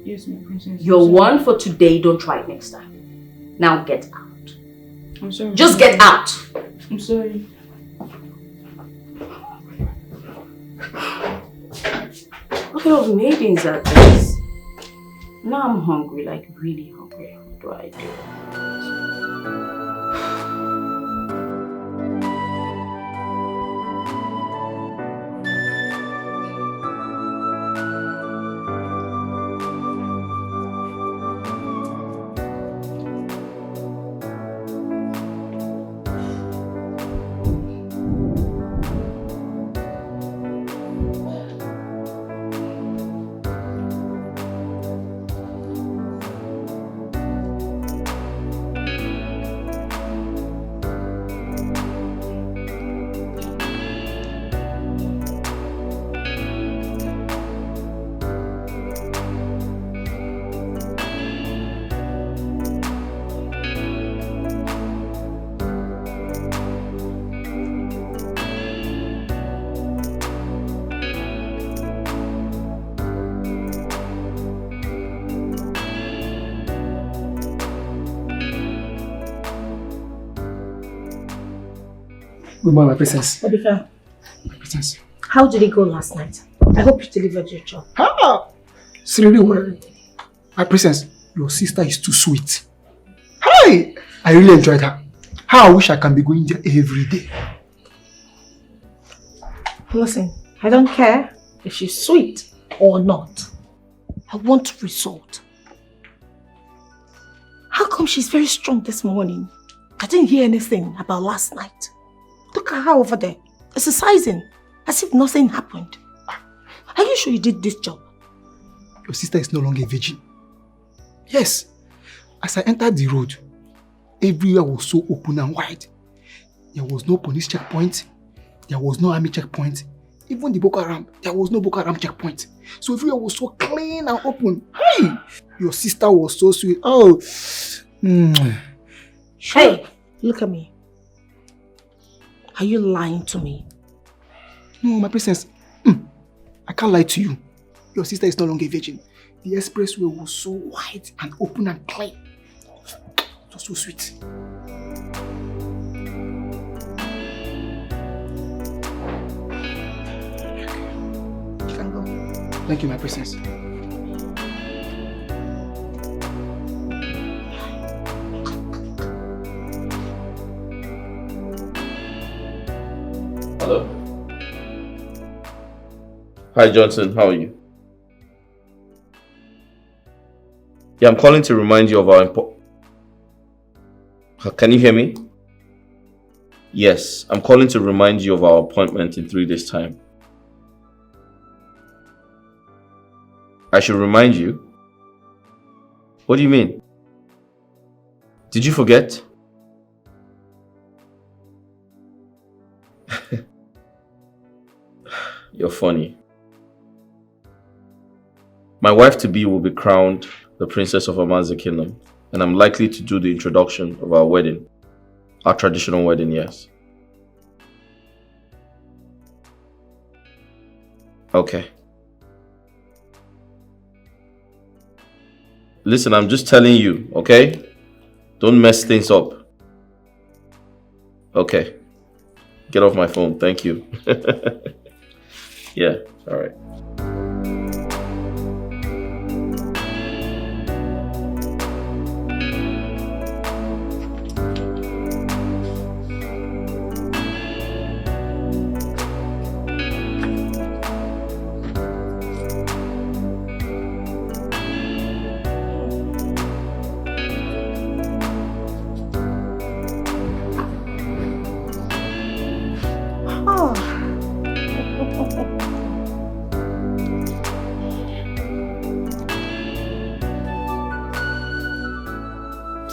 Yes, my princess. You're one for today. Don't try it next time. Now get out. I'm sorry. Just get out. I'm sorry. What kind of maidens are these? Now I'm hungry, like really hungry. What do I do? Good morning, my princess. Obika, My princess. how did it go last night? I hope you delivered your job. It's really well. My princess, your sister is too sweet. Hi! I really enjoyed her. How I wish I can be going there every day. Listen, I don't care if she's sweet or not. I want result. How come she's very strong this morning? I didn't hear anything about last night. Look at her over there, exercising, as if nothing happened. Are you sure you did this job? Your sister is no longer a virgin. Yes. As I entered the road, everywhere was so open and wide. There was no police checkpoint. There was no army checkpoint. Even the Boko Haram, there was no Boko Haram checkpoint. So everywhere was so clean and open. Hey! Your sister was so sweet. Oh. Hey, look at me. Are you lying to me? No, my princess. I can't lie to you. Your sister is no longer a virgin. The expressway was so wide and open and clean. It was so sweet. You can go. Thank you, my princess. Hello. Hi, Johnson. How are you? Yeah, I'm calling to remind you of our Can you hear me? Yes, I'm calling to remind you of our appointment in 3 days' time. I should remind you? What do you mean? Did you forget? You're funny. My wife-to-be will be crowned the princess of Amaze Kingdom, and I'm likely to do the introduction of our wedding. Our traditional wedding, yes. Okay. Listen, I'm just telling you, okay? Don't mess things up. Okay. Get off my phone, thank you. Yeah, alright.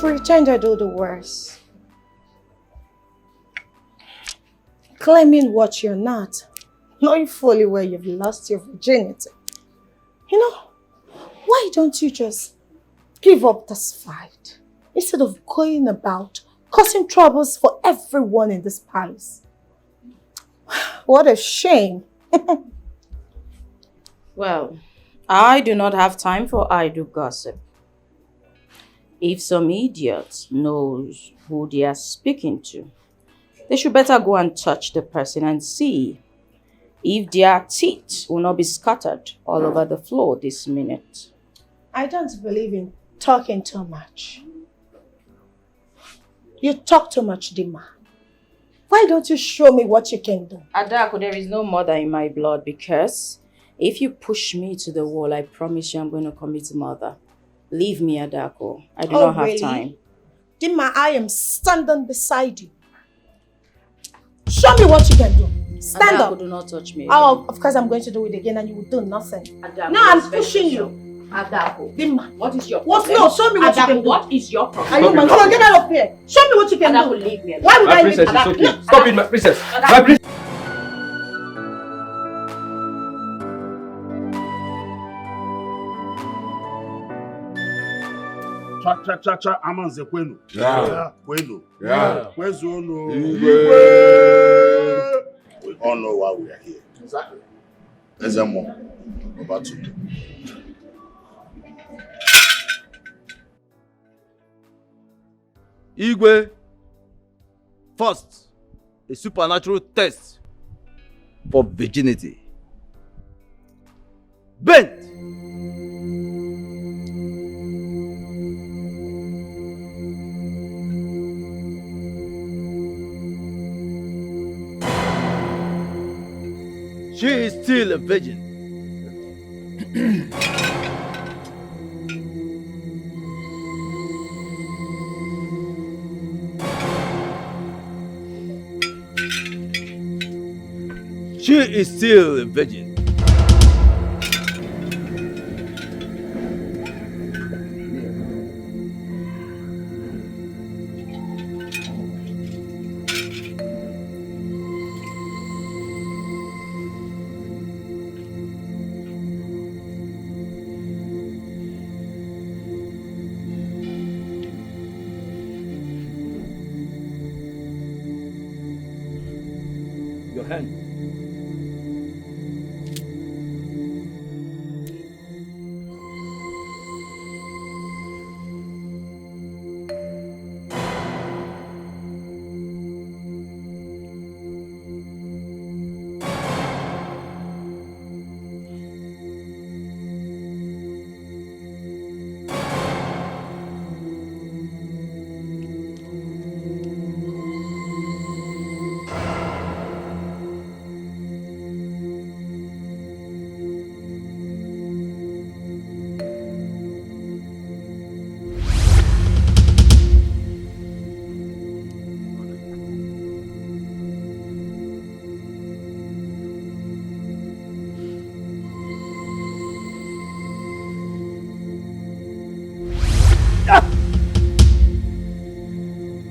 Pretend I do the worst. Claiming what you're not, knowing fully well you've lost your virginity. You know, why don't you just give up this fight instead of going about causing troubles for everyone in this palace? What a shame. Well, I do not have time for idle gossip. If some idiot knows who they are speaking to, they should better go and touch the person and see if their teeth will not be scattered all over the floor this minute. I don't believe in talking too much. You talk too much, Dima. Why don't you show me what you can do? Adako, there is no murder in my blood because if you push me to the wall, I promise you I'm going to commit murder. Leave me, Adako. I do not have time. Dima, I am standing beside you. Show me what you can do. Stand Adako, up. Do not touch me. Oh, of course I'm going to do it again and you will do nothing. Adako, No, I'm pushing you. Adako, Dima, what is your what? problem? No, show me what you Adako, can do. what is your problem? Are you man? Come on, get out of here. Show me what you can do. Adako, leave me. Why would I leave you? Princess, it's okay. Stop it, my princess. My princess. Cha amanze kwenu. Yeah. Kwenu. Yeah. Kwezono. Igwe. We all know why we are here. Exactly. Ezemo. Over to you. Igwe, first, a supernatural test for virginity. Bent! She is still a virgin. She is still a virgin. Your hand.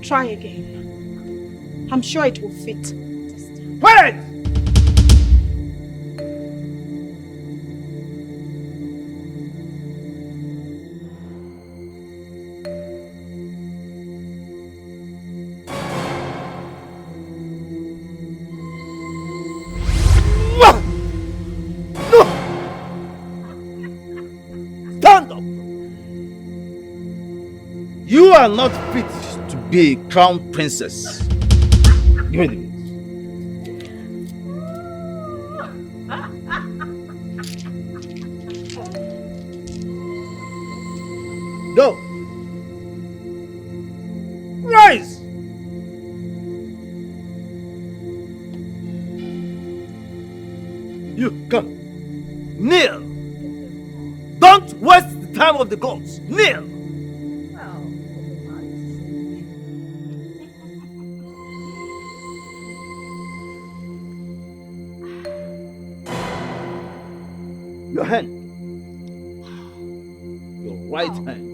Try again. I'm sure it will fit. Wait! No! Stand up! You are not fit to be a crown princess. Give me the meat. Go! Rise! You come. Kneel! Don't waste the time of the gods. Kneel! Your hand. Your right hand.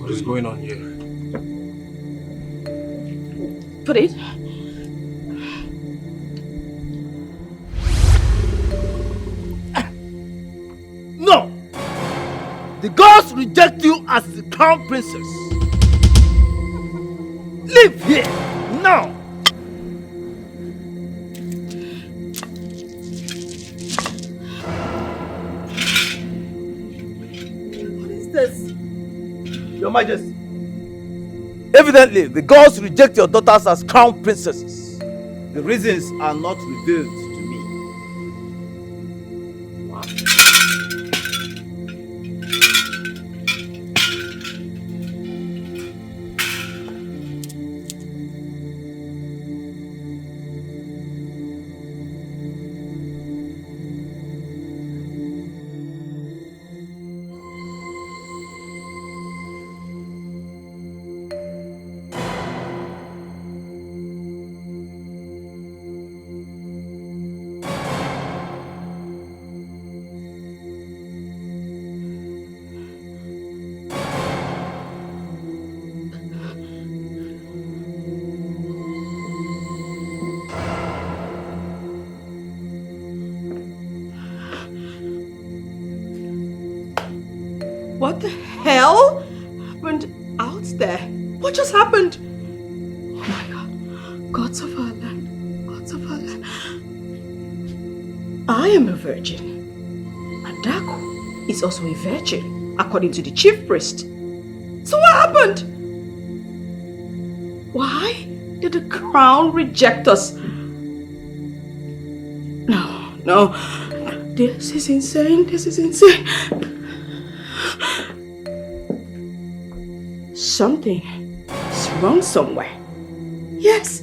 What is going on here? Put it. No! The gods reject you as the crown princess. Leave here now! What is this? Your Majesty, evidently the gods reject your daughters as crown princesses. The reasons are not revealed to me. hell happened out there? What just happened? Oh my God. Gods of our land. Gods of our land. I am a virgin. Adako is also a virgin, according to the chief priest. So what happened? Why did the crown reject us? No. This is insane. This is insane. Something is wrong somewhere. Yes.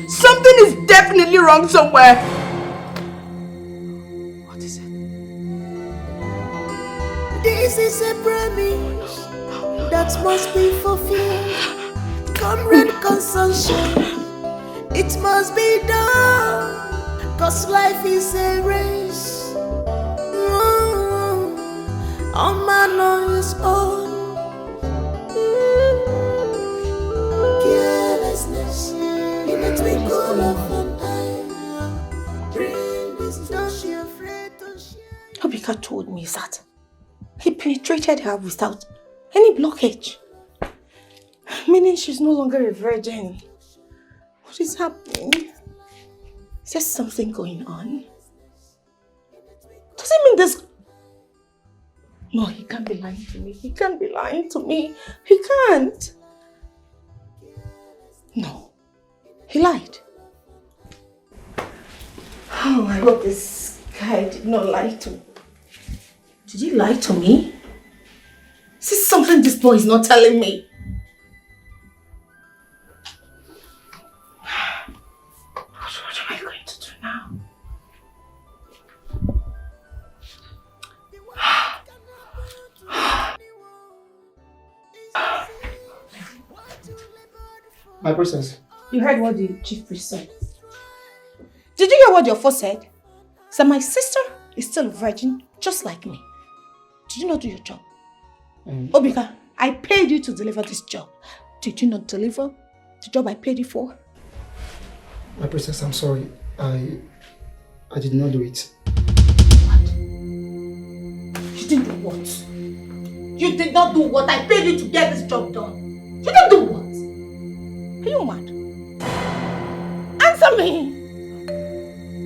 Something is definitely wrong somewhere. What is it? This is a promise that must be fulfilled. Comrade consumption, it must be done. Cause life is a race. All man on his own. Carelessness in a twinkle of an eye. Bring this, don't be afraid, don't share. Obika told me that he penetrated her without any blockage. Meaning she's no longer a virgin. What is happening? Is there something going on? Does it mean this? No, he can't be lying to me. He can't be lying to me. He can't. No. He lied. Oh, I hope this guy did not lie to me. Did he lie to me? Is this something this boy is not telling me? What am I going to do now? My princess. You heard what the chief priest said. Did you hear what your first said? So my sister is still a virgin, just like me. Did you not do your job? Obika, I paid you to deliver this job. Did you not deliver the job I paid you for? My princess, I'm sorry. I did not do it. You didn't do what? You did not do what? I paid you to get this job done. You didn't do what? Are you mad? Answer me!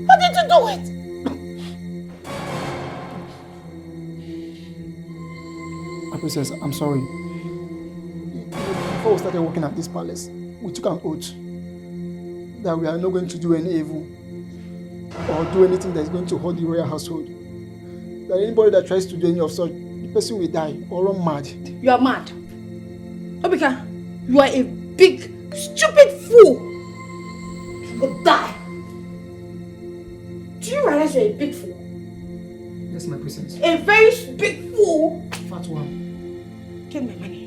What did you do it? My princess, I'm sorry. Before we started working at this palace, we took an oath that we are not going to do any evil or do anything that is going to hurt the royal household. That anybody that tries to do any of such, the person will die or run mad. You are mad. Obika, you are a big, stupid fool. You will die. Do you realize you're a big fool? Yes, my princess. A very big fool. Fat one. Get my money.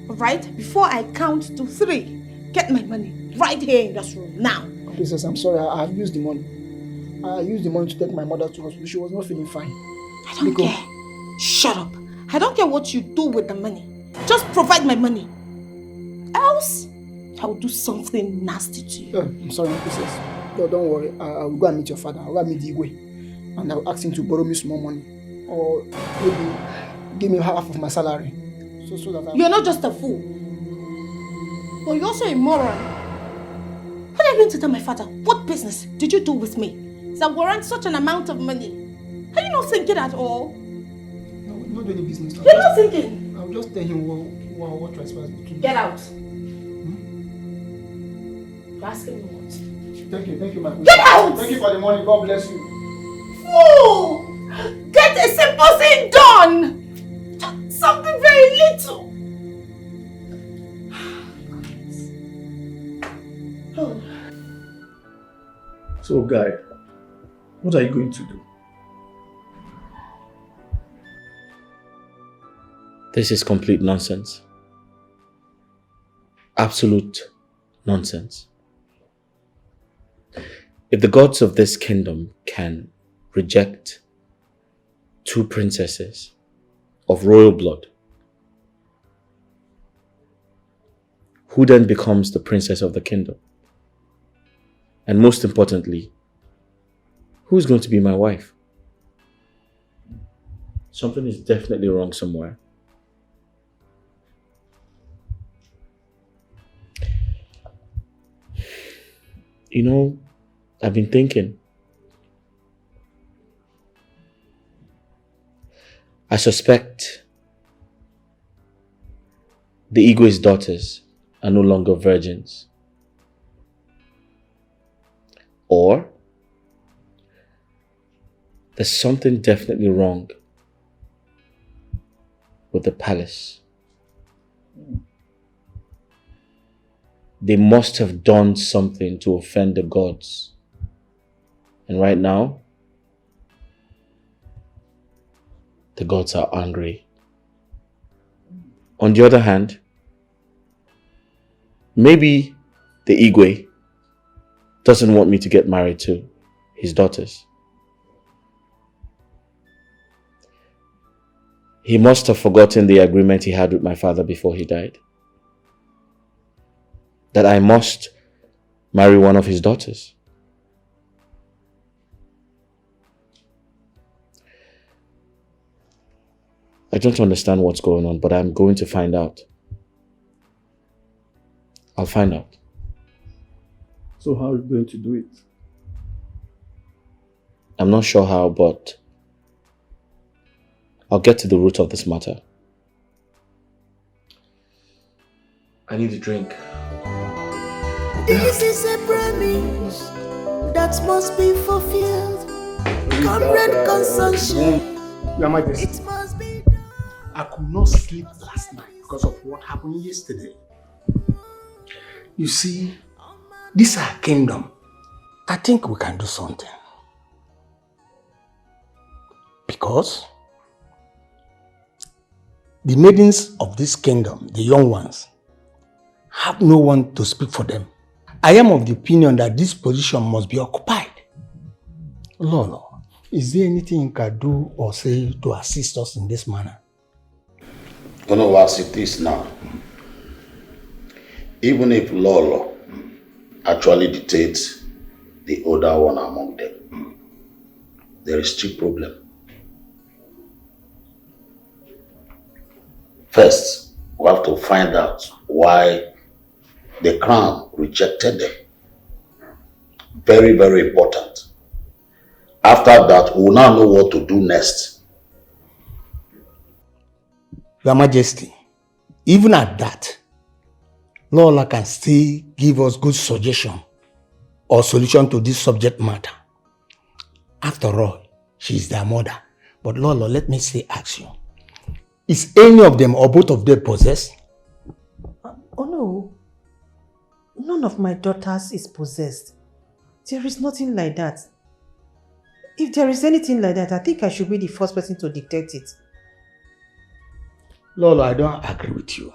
Alright? Before I count to 3, get my money right here in this room now. Princess, I'm sorry. I have used the money. I used the money to take my mother to hospital. She was not feeling fine. I don't care. Shut up. I don't care what you do with the money. Just provide my money. Else, I will do something nasty to you. I'm sorry, my princess. No, don't worry. I will go and meet your father. I will go and meet Igwe. And I will ask him to borrow me some more money. Or maybe give me half of my salary. So that You're not just a fool. But you're also a moron. What are you going to tell my father? What business did you do with me that warrant such an amount of money? Are you not thinking at all? No, not doing any business. You're not thinking? I'll just tell him what transpires between. Get out. You're asking me what? Thank you, my princess. Get out! Thank you for the money. God bless you. Fool! Get a simple thing done! Something very little. Oh. So, Guy, what are you going to do? This is complete nonsense. Absolute nonsense. If the gods of this kingdom can reject 2 princesses of royal blood, who then becomes the princess of the kingdom? And most importantly, who's going to be my wife? Something is definitely wrong somewhere. You know, I've been thinking. I suspect the Igwe's daughters are no longer virgins. Or there's something definitely wrong with the palace. They must have done something to offend the gods. And right now, the gods are angry. On the other hand, maybe the Igwe doesn't want me to get married to his daughters. He must have forgotten the agreement he had with my father before he died. That I must marry one of his daughters. I don't understand what's going on, but I'm going to find out. I'll find out. So how are you going to do it? I'm not sure how, but I'll get to the root of this matter. I need a drink. This is a promise that must be fulfilled. Comrade consumption. Your Majesty, It must be. I could not sleep last night because of what happened yesterday. You see, this is our kingdom. I think we can do something. Because the maidens of this kingdom, the young ones, have no one to speak for them. I am of the opinion that this position must be occupied. Lolo, is there anything you can do or say to assist us in this manner? You know, as it is now, even if Lolo actually dictates the older one among them, there is still problem. First, we have to find out why the crown rejected them. Very, very important. After that, we will now know what to do next. Your Majesty, even at that, Lola can still give us good suggestion or solution to this subject matter. After all, she is their mother. But Lola, let me say, ask you, is any of them or both of them possessed? Oh no. None of my daughters is possessed. There is nothing like that. If there is anything like that, I think I should be the first person to detect it. Lola, I don't agree with you.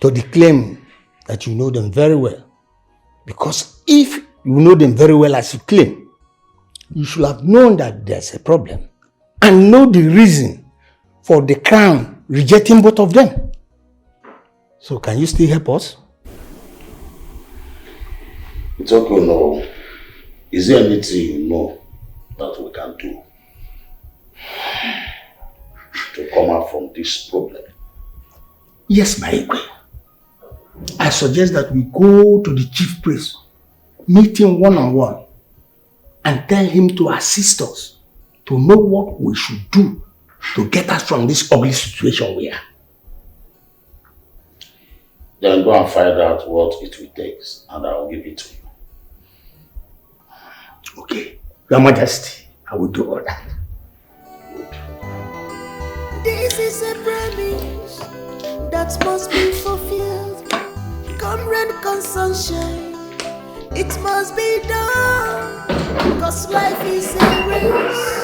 To the claim that you know them very well. Because if you know them very well as you claim, you should have known that there's a problem and know the reason for the crown rejecting both of them. So can you still help us? It's okay, no. Is there anything you know that we can do to come out from this problem? Yes, my Igwe. I suggest that we go to the chief priest, meet him one-on-one, and tell him to assist us to know what we should do to get us from this ugly situation we are. Then go and find out what it will take, and I will give it to you. Okay, Your Majesty, I will do all that. This is a promise that must be fulfilled. Comrade consumption, it must be done. Cause life is a race.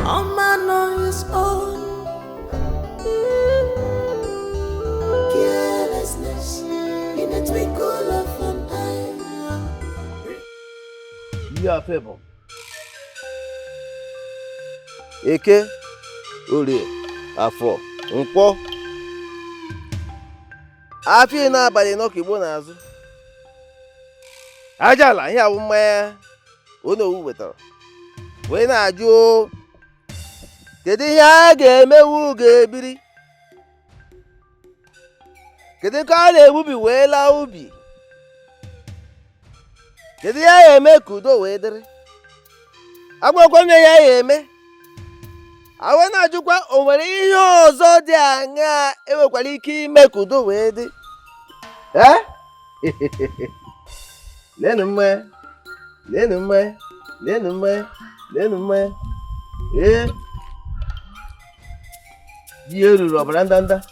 A man on his own. Carelessness in a twinkle of an eye. You are favor. Eke, Orie, Afọ, Nkwọ. Afọ n'abalị n'ọka Igbo n'azụ. Ajala ihe awụ mmanya onye owu wetara. wee na-ajụ kedu ihe a ga-emewu ga-ebiri? Kedu ka a na-egbubi wee laa ubi? Kedu ihe a ga-eme ka udo wee dịrị? Agwakwa na ya ga-eme. Awe na-ajụkwa o nwere ihe ọzọ dị aṅaa enwekwara ike ime ka udo wee dị? Leenụ mmanya, leenụ mmanya, leenụ mmanya, leenụ mmanya. Ihe ruru ọbara ndanda.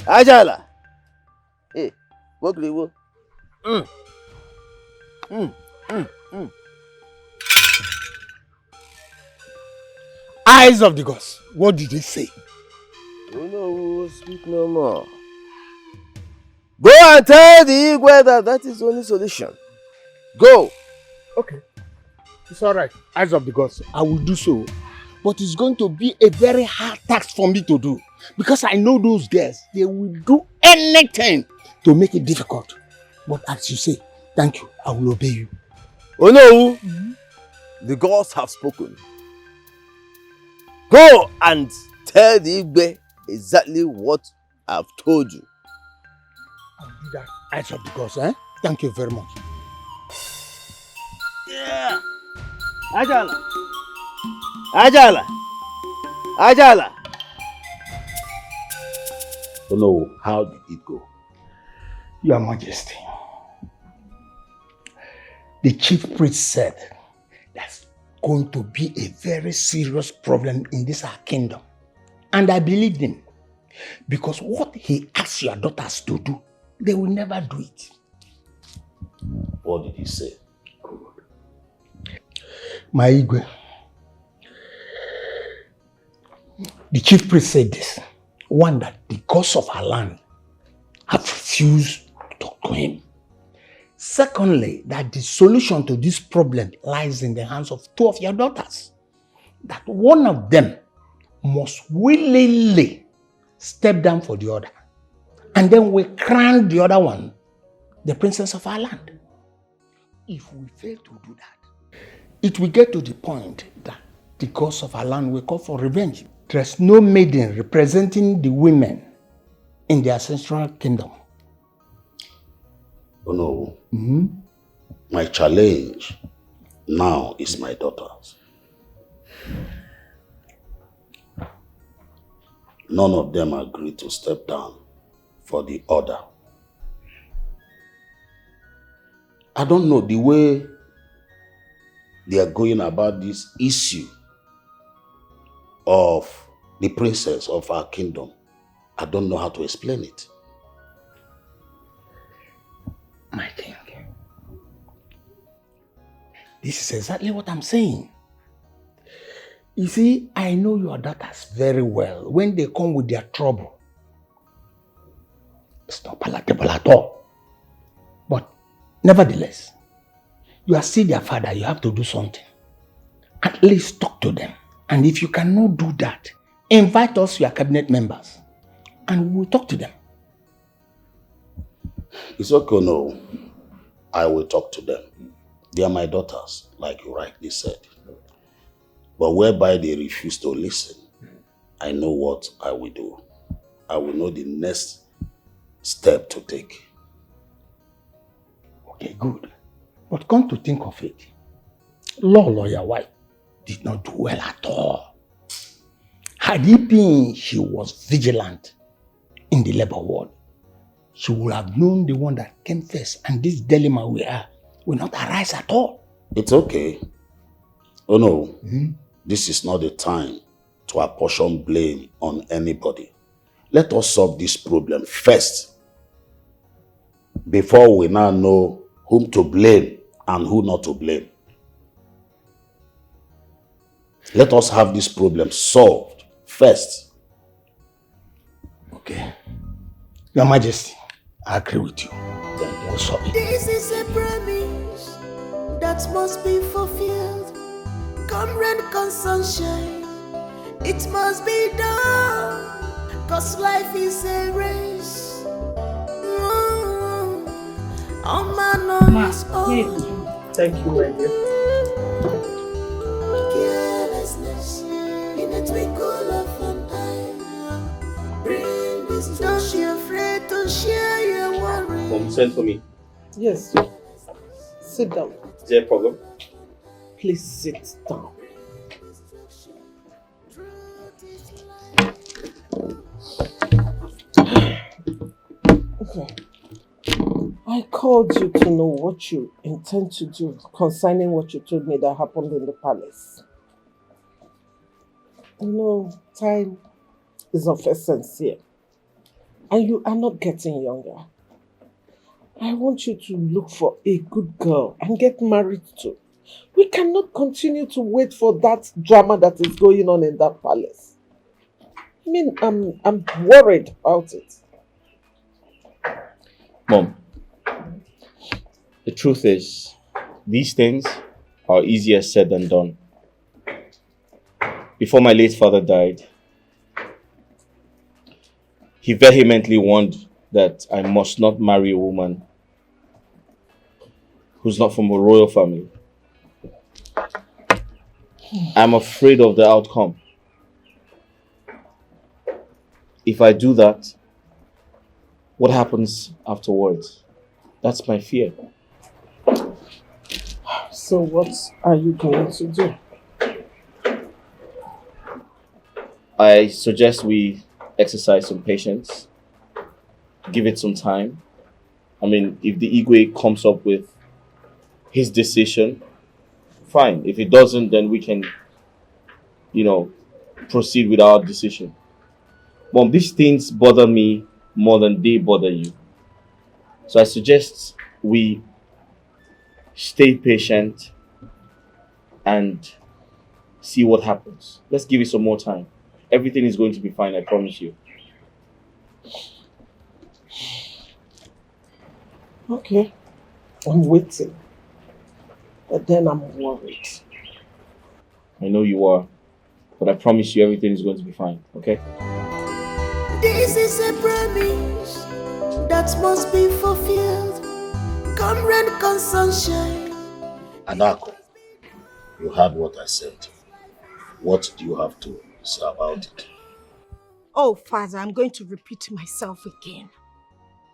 Ajala. Wogriwo. Eyes of the gods, what did they say? Oh no, speak no more. Go and tell the Igwe that is the only solution. Go. Okay. It's all right. Eyes of the gods, I will do so. But it's going to be a very hard task for me to do. Because I know those girls, they will do anything to make it difficult. But as you say, thank you, I will obey you. Oh no, the gods have spoken. Go and tell the Igwe exactly what I've told you. I'll do that. Eyes of the gods, eh? Thank you very much. Yeah. Ajala. Ajala. Ajala. Oh no, how did it go? Your Majesty, the chief priest said that's going to be a very serious problem in this our kingdom. And I believed him. Because what he asked your daughters to do, they will never do it. What did he say? My Igwe, the chief priest said this. One, that the gods of our land have refused to talk to him. Secondly, that the solution to this problem lies in the hands of two of your daughters. That one of them must willingly step down for the other. And then we crown the other one the princess of our land. If we fail to do that, it will get to the point that the gods of our land will call for revenge. There's no maiden representing the women in the ancestral kingdom. Oh no. My challenge now is my daughters. None of them agreed to step down for the order. I don't know the way they are going about this issue of the princess of our kingdom. I don't know how to explain it. My king, this is exactly what I'm saying. You see, I know your daughters very well. When they come with their trouble, it's not palatable at all. But nevertheless, you are still their father. You have to do something. At least talk to them. And if you cannot do that, invite us, your cabinet members, and we will talk to them. It's okay, no. I will talk to them. They are my daughters, like you rightly said. But whereby they refuse to listen, I know what I will do. I will know the next step to take. Okay, good. But come to think of it, Lolo, your wife, did not do well at all. Had it been she was vigilant in the labor ward, she would have known the one that came first, and this dilemma we are will not arise at all. It's okay. Oh no, this is not the time to apportion blame on anybody. Let us solve this problem first, before we now know whom to blame and who not to blame. Let us have this problem solved first. Okay. Your Majesty, I agree with you. Then we'll solve it. This is a promise that must be fulfilled. Come rain, come sunshine, it must be done. Cause life is a race. Thank you, my dear. Carelessness in a twinkle of an eye. Bring this. Don't be afraid to share your worries. Mom, send for me. Yes. Sit down. Is there a problem? Please sit down. Okay. I called you to know what you intend to do concerning what you told me that happened in the palace. You know, time is of essence here. And you are not getting younger. I want you to look for a good girl and get married to. We cannot continue to wait for that drama that is going on in that palace. I mean, I'm worried about it. Mom, the truth is, these things are easier said than done. Before my late father died, he vehemently warned that I must not marry a woman who's not from a royal family. I'm afraid of the outcome. If I do that, what happens afterwards? That's my fear. So what are you going to do? I suggest we exercise some patience, give it some time. I mean, if the Igwe comes up with his decision, fine. If it doesn't, then we can, proceed with our decision. Mom, these things bother me more than they bother you. So I suggest we stay patient and see what happens. Let's give it some more time. Everything is going to be fine, I promise you. Okay, I'm waiting. But then I'm worried. I know you are, but I promise you everything is going to be fine, okay? This is a promise that must be fulfilled. Come rain, come sunshine. Adako, you heard what I said. What do you have to say about it? Oh, Father, I'm going to repeat myself again.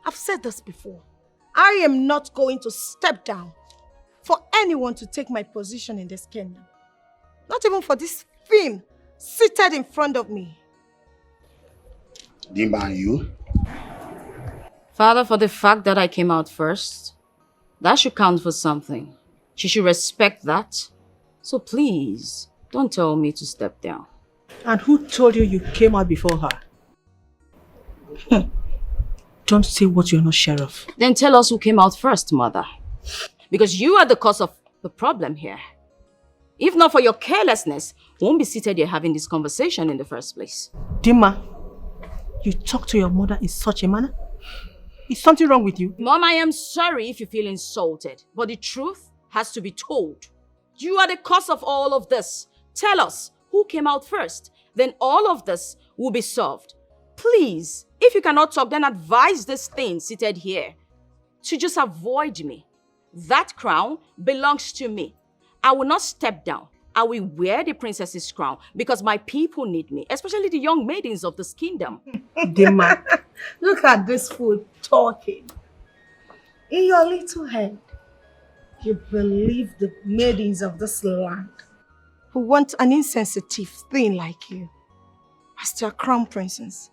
I've said this before. I am not going to step down for anyone to take my position in this kingdom. Not even for this fiend seated in front of me. Dimba, and you? Father, for the fact that I came out first, that should count for something. She should respect that. So please, don't tell me to step down. And who told you you came out before her? Don't say what you're not sure of. Then tell us who came out first, Mother. Because you are the cause of the problem here. If not for your carelessness, we won't be seated here having this conversation in the first place. Dima, you talk to your mother in such a manner? Is something wrong with you? Mom, I am sorry if you feel insulted, but the truth has to be told. You are the cause of all of this. Tell us who came out first. Then all of this will be solved. Please, if you cannot talk, then advise this thing seated here to just avoid me. That crown belongs to me. I will not step down. I will wear the princess's crown because my people need me, especially the young maidens of this kingdom. Dima, look at this fool talking. In your little head, you believe the maidens of this land who want an insensitive thing like you as their crown princess.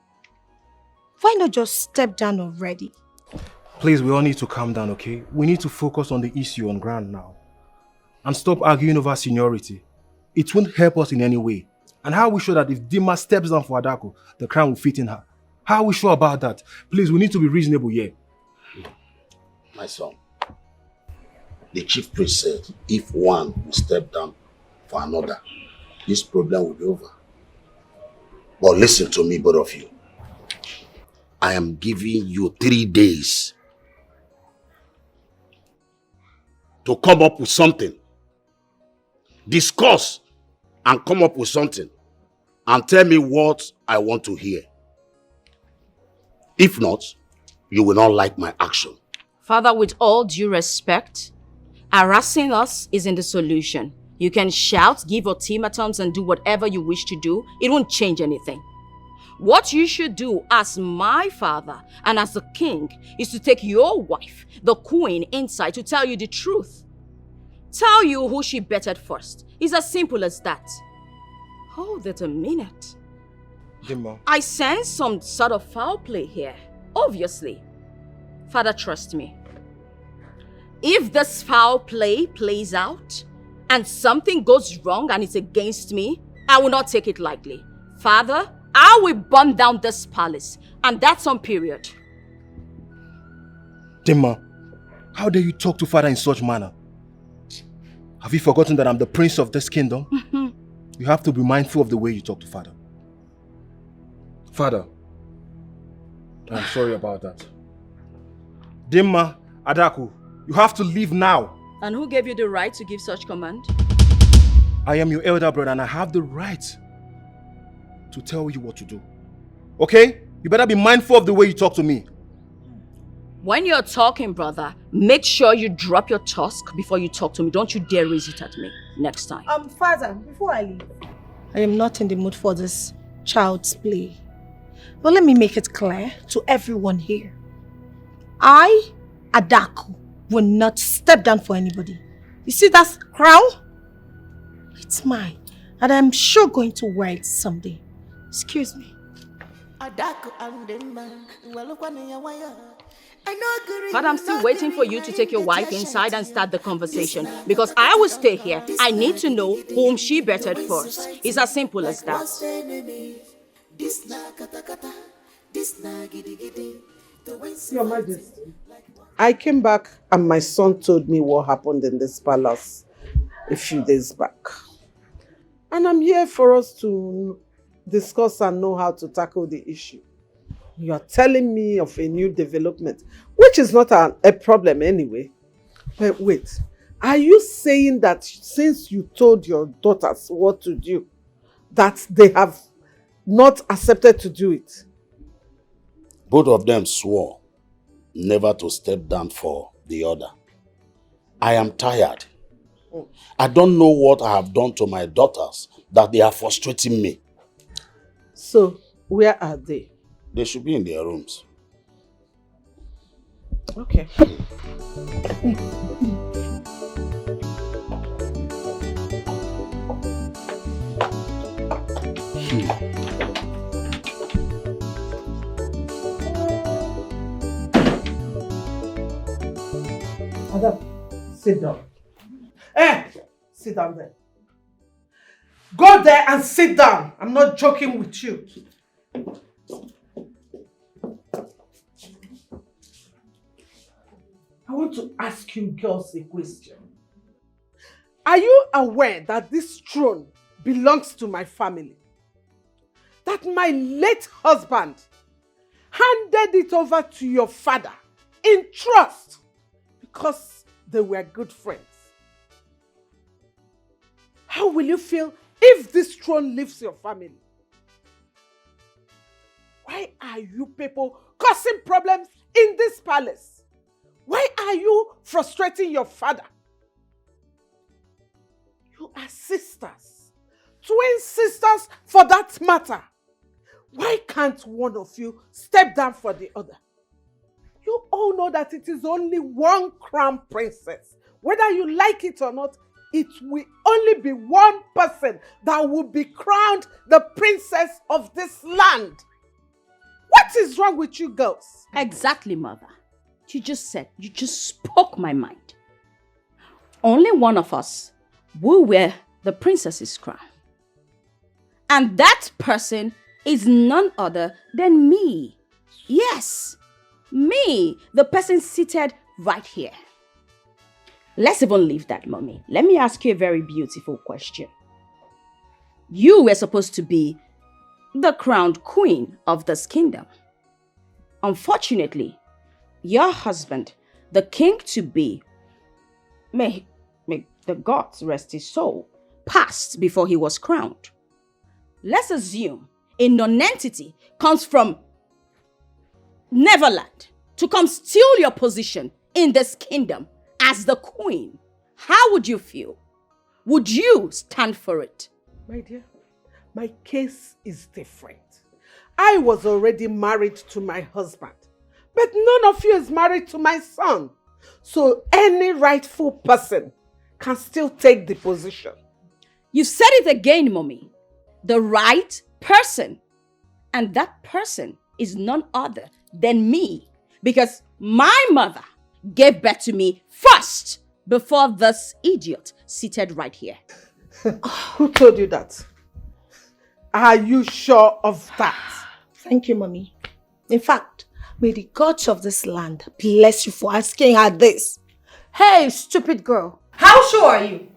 Why not just step down already? Please, we all need to calm down, okay? We need to focus on the issue on ground now. And stop arguing over seniority. It won't help us in any way. And how are we sure that if Dima steps down for Adako, the crown will fit in her? How are we sure about that? Please, we need to be reasonable here. My son, the chief priest said if one will step down for another, this problem will be over. But listen to me, both of you. I am giving you 3 days to come up with something. Discuss and come up with something. And tell me what I want to hear. If not, you will not like my action. Father, with all due respect, harassing us isn't the solution. You can shout, give ultimatums, and do whatever you wish to do. It won't change anything. What you should do as my father and as the king is to take your wife, the queen, inside to tell you the truth. Tell you who she betted first. It's as simple as that. Hold it a minute. Dimma. I sense some sort of foul play here. Obviously. Father, trust me. If this foul play plays out and something goes wrong and it's against me, I will not take it lightly. Father, I will burn down this palace, and that's on period. Dimma, how dare you talk to father in such manner? Have you forgotten that I'm the prince of this kingdom? You have to be mindful of the way you talk to father. Father, I'm sorry about that. Dimma, Adaku, you have to leave now. And who gave you the right to give such command? I am your elder brother and I have the right to tell you what to do. Okay? You better be mindful of the way you talk to me. When you're talking, brother, make sure you drop your tusk before you talk to me. Don't you dare raise it at me next time. Father, before I leave, I am not in the mood for this child's play. But let me make it clear to everyone here. I, Adaku, will not step down for anybody. You see that crown? It's mine. And I'm sure going to wear it someday. Excuse me. But I'm still waiting for you to take your wife inside and start the conversation. Because I will stay here. I need to know whom she betted first. It's as simple as that. Your Majesty, I came back and my son told me what happened in this palace a few days back. And I'm here for us to discuss and know how to tackle the issue. You're telling me of a new development, which is not a problem anyway. But wait, are you saying that since you told your daughters what to do, that they have not accepted to do it? Both of them swore never to step down for the other. I am tired. I don't know what I have done to my daughters that they are frustrating me. So, where are they? They should be in their rooms. Okay. Adam, sit down. Hey, sit down there. Go there and sit down. I'm not joking with you. I want to ask you girls a question. Are you aware that this throne belongs to my family? That my late husband handed it over to your father in trust because they were good friends. How will you feel if this throne leaves your family? Why are you people causing problems in this palace? Why are you frustrating your father? You are sisters, twin sisters for that matter. Why can't one of you step down for the other? You all know that it is only one crown princess. Whether you like it or not, it will only be one person that will be crowned the princess of this land. What is wrong with you girls? Exactly, mother. You just spoke my mind. Only one of us will wear the princess's crown. And that person is none other than me. Yes, me, the person seated right here. Let's even leave that, mommy. Let me ask you a very beautiful question. You were supposed to be the crowned queen of this kingdom. Unfortunately, your husband, the king-to-be, may the gods rest his soul, passed before he was crowned. Let's assume a non-entity comes from Neverland to come steal your position in this kingdom as the queen, how would you feel? Would you stand for it? My dear, my case is different. I was already married to my husband, but none of you is married to my son. So any rightful person can still take the position. You said it again, Mommy. The right person. And that person is none other than me. Because my mother gave birth to me first before this idiot seated right here. Who told you that? Are you sure of that? Thank you, Mommy. In fact, may the gods of this land bless you for asking her this. Hey, stupid girl. How sure are you?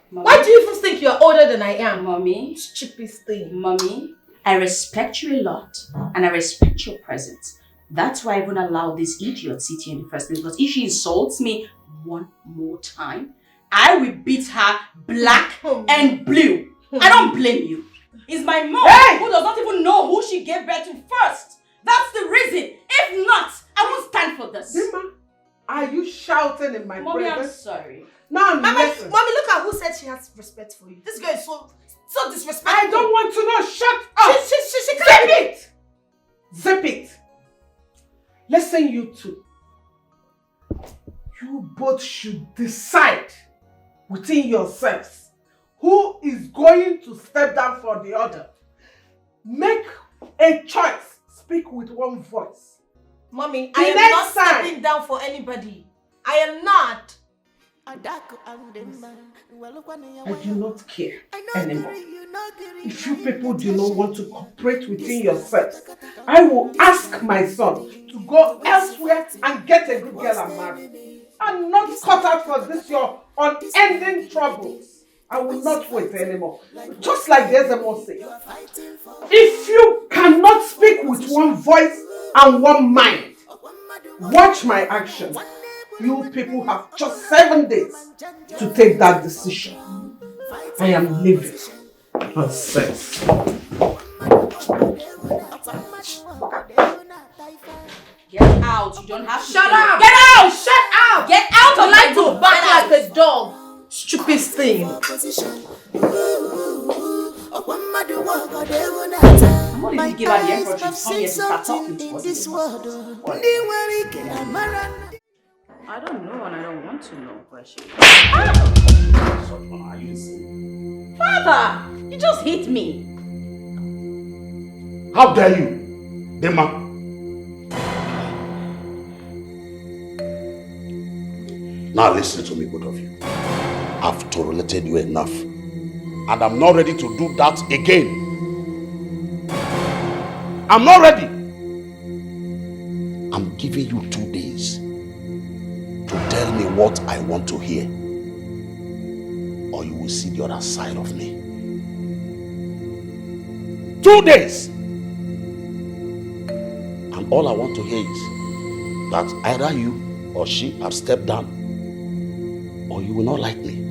Mommy? Why do you even think you're older than I am? Mommy. Stupid thing. Mommy, I respect you a lot and I respect your presence. That's why I won't allow this idiot sit here in the first place, because if she insults me one more time, I will beat her black and blue. I don't blame you. It's my mom who does not even know who she gave birth to first. That's the reason. If not, I won't stand for this. Dima, are you shouting in my Mommy, presence? I'm sorry. Now Mommy, listen. look at who said she has respect for you. This girl is so disrespectful. I don't want to know. Shut up. She Zip can't. it. Zip it. Listen, you two. You both should decide within yourselves who is going to step down for the other. Make a choice. Speak with one voice. Mommy, The I am next not time. stepping down for anybody. I am not. I do not care anymore. If you people do not want to cooperate within yourselves, I will ask my son to go elsewhere and get a good girl and marry. I'm not cut out for this your unending troubles. I will not wait anymore. Just like the SMO say, if you cannot speak with one voice and one mind, watch my action. You people have just 7 days to take that decision. I am leaving. Nonsense. Get out. You don't have to. Shut up! Get out! Shut up! Get out You of like my to room. bark Get out. like a dog. Stupid thing. I'm not even give her the effort to come here to start talking to us. I don't know and I don't want to know, question. Father, you just hit me. How dare you, Dema? Now listen to me, both of you. I've tolerated you enough. And I'm not ready to do that again. I'm not ready. I'm giving you 2 days to tell me what I want to hear. Or you will see the other side of me. 2 days. And all I want to hear is that either you or she have stepped down, or you will not like me.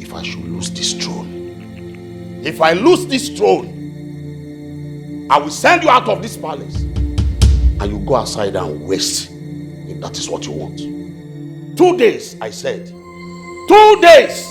If I should lose this throne, if I lose this throne, I will send you out of this palace and you go outside and waste, if that is what you want. 2 days, I said. 2 days.